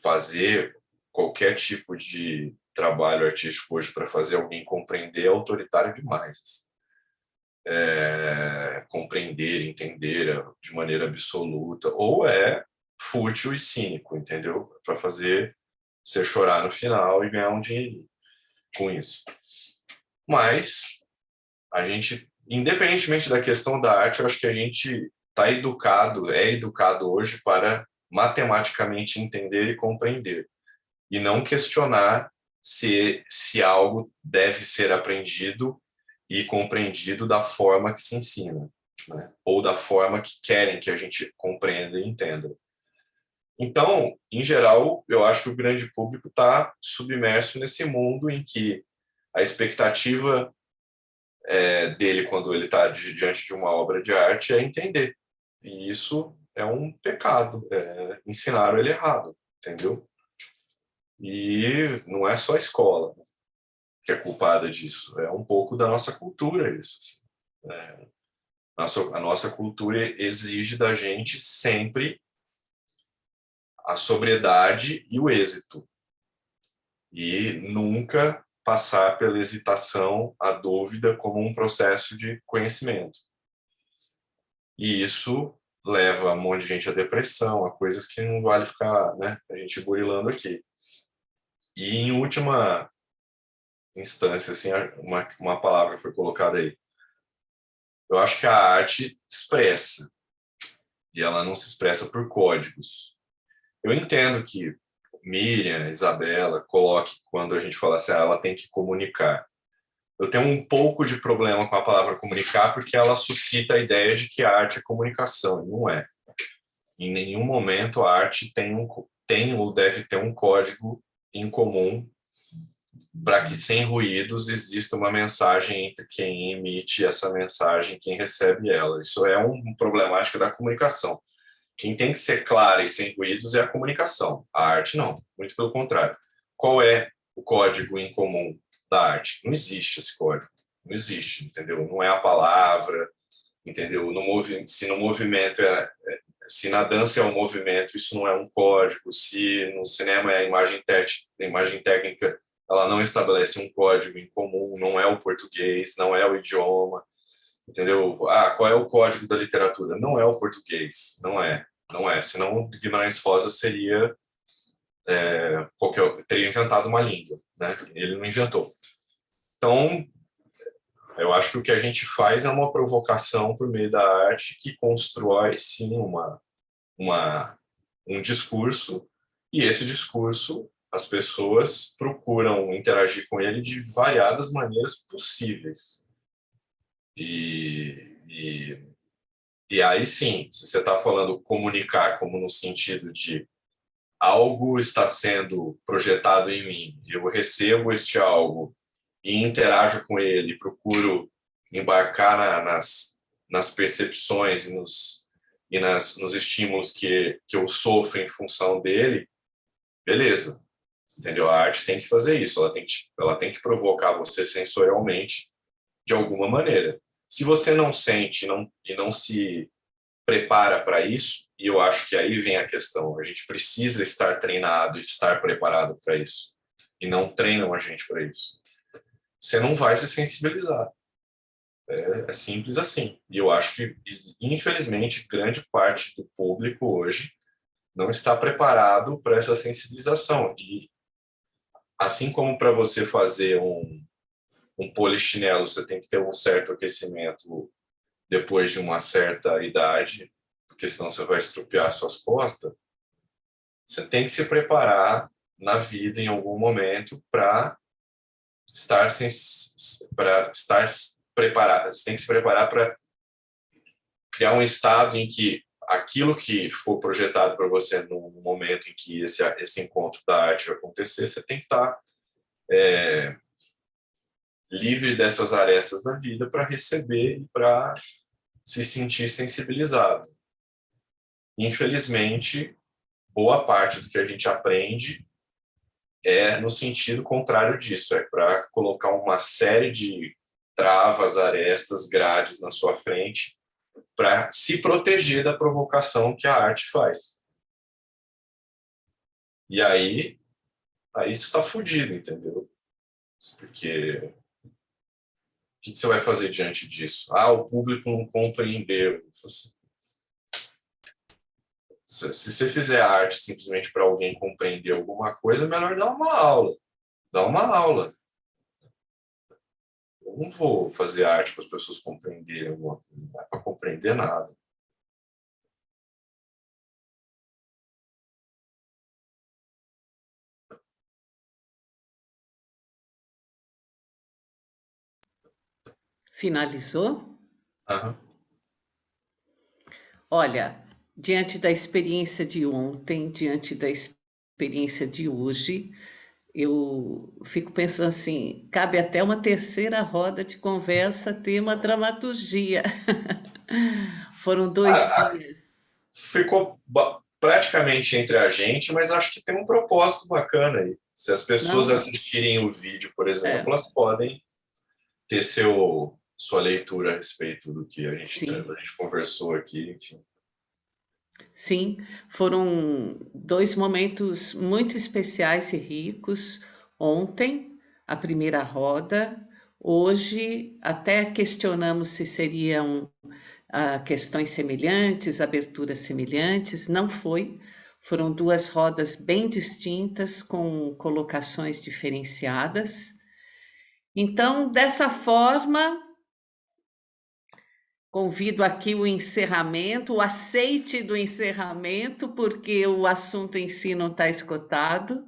fazer qualquer tipo de trabalho artístico hoje para fazer alguém compreender é autoritário demais. Compreender, entender de maneira absoluta, ou é fútil e cínico, entendeu? Para fazer você chorar no final e ganhar um dinheirinho com isso. Mas a gente, independentemente da questão da arte, eu acho que a gente é educado hoje para matematicamente entender e compreender, e não questionar se algo deve ser aprendido e compreendido da forma que se ensina, né? Ou da forma que querem que a gente compreenda e entenda. Então, em geral, eu acho que o grande público está submerso nesse mundo em que a expectativa dele, quando ele está diante de uma obra de arte, é entender. E isso é um pecado. Ensinaram ele errado, entendeu? E não é só a escola que é culpada disso, é um pouco da nossa cultura isso. A nossa cultura exige da gente sempre a sobriedade e o êxito, e nunca passar pela hesitação, a dúvida como um processo de conhecimento. E isso leva um monte de gente à depressão, a coisas que não vale ficar, né, a gente burilando aqui. E em última instância, assim, uma palavra foi colocada aí. Eu acho que a arte expressa, e ela não se expressa por códigos. Eu entendo que Miriam, Isabela, coloque quando a gente fala assim, ela tem que comunicar. Eu tenho um pouco de problema com a palavra comunicar, porque ela suscita a ideia de que a arte é comunicação, e não é. Em nenhum momento a arte tem ou deve ter um código em comum para que, sem ruídos, exista uma mensagem entre quem emite essa mensagem e quem recebe ela. Isso é um problemático da comunicação. Quem tem que ser clara e sem ruídos é a comunicação. A arte não, muito pelo contrário. Qual é o código em comum da arte? Não existe esse código. Não existe, entendeu? Não é a palavra, entendeu? Se no movimento se na dança é um movimento, isso não é um código. Se no cinema é a imagem técnica, ela não estabelece um código em comum, não é o português, não é o idioma, entendeu? Qual é o código da literatura? Não é o português, não é. Senão Guimarães Rosa seria teria inventado uma língua, né? Ele não inventou. Então, eu acho que o que a gente faz é uma provocação por meio da arte que constrói, sim, um discurso, e esse discurso as pessoas procuram interagir com ele de variadas maneiras possíveis. E aí sim, se você está falando comunicar como no sentido de algo está sendo projetado em mim, eu recebo este algo e interajo com ele, procuro embarcar nas percepções e nos estímulos que eu sofro em função dele, beleza. Entendeu? A arte tem que fazer isso, ela tem que provocar você sensorialmente de alguma maneira. Se você não sente e não se prepara para isso, e eu acho que aí vem a questão, a gente precisa estar treinado e estar preparado para isso, e não treinam a gente para isso. Você não vai se sensibilizar. É simples assim. E eu acho que, infelizmente, grande parte do público hoje não está preparado para essa sensibilização. E assim como para você fazer um polichinelo, você tem que ter um certo aquecimento depois de uma certa idade, porque senão você vai estrupiar suas costas, você tem que se preparar na vida em algum momento para estar preparado. Você tem que se preparar para criar um estado em que aquilo que for projetado para você no momento em que esse encontro da arte vai acontecer, você tem que estar livre dessas arestas da vida para receber e para se sentir sensibilizado. Infelizmente, boa parte do que a gente aprende é no sentido contrário disso, é para colocar uma série de travas, arestas, grades na sua frente para se proteger da provocação que a arte faz. E aí está fudido, entendeu? Porque o que você vai fazer diante disso? O público não compreendeu. Se você fizer arte simplesmente para alguém compreender alguma coisa, é melhor dar uma aula. Dá uma aula. Eu não vou fazer arte para as pessoas compreenderem alguma coisa. Não é para compreender nada. Finalizou? Uhum. Olha, diante da experiência de ontem, diante da experiência de hoje, eu fico pensando assim, cabe até uma terceira roda de conversa, tema dramaturgia. Foram 2 dias. Ficou praticamente entre a gente, mas acho que tem um propósito bacana aí. Se as pessoas assistirem o vídeo, por exemplo, elas podem ter sua leitura a respeito do que a gente conversou aqui, enfim. Sim, foram 2 momentos muito especiais e ricos. Ontem, a primeira roda. Hoje, até questionamos se seriam questões semelhantes, aberturas semelhantes. Não foi. Foram 2 rodas bem distintas, com colocações diferenciadas. Então, dessa forma, convido aqui o encerramento, o aceite do encerramento, porque o assunto em si não está esgotado.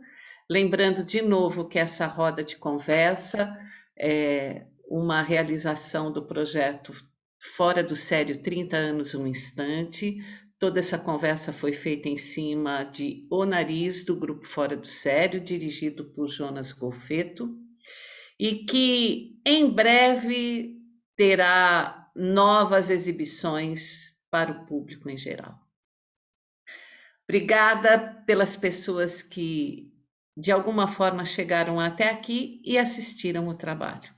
Lembrando de novo que essa roda de conversa é uma realização do projeto Fora do Sério 30 anos um instante. Toda essa conversa foi feita em cima de O Nariz, do grupo Fora do Sério, dirigido por Jonas Golfeto, e que em breve terá novas exibições para o público em geral. Obrigada pelas pessoas que, de alguma forma, chegaram até aqui e assistiram o trabalho.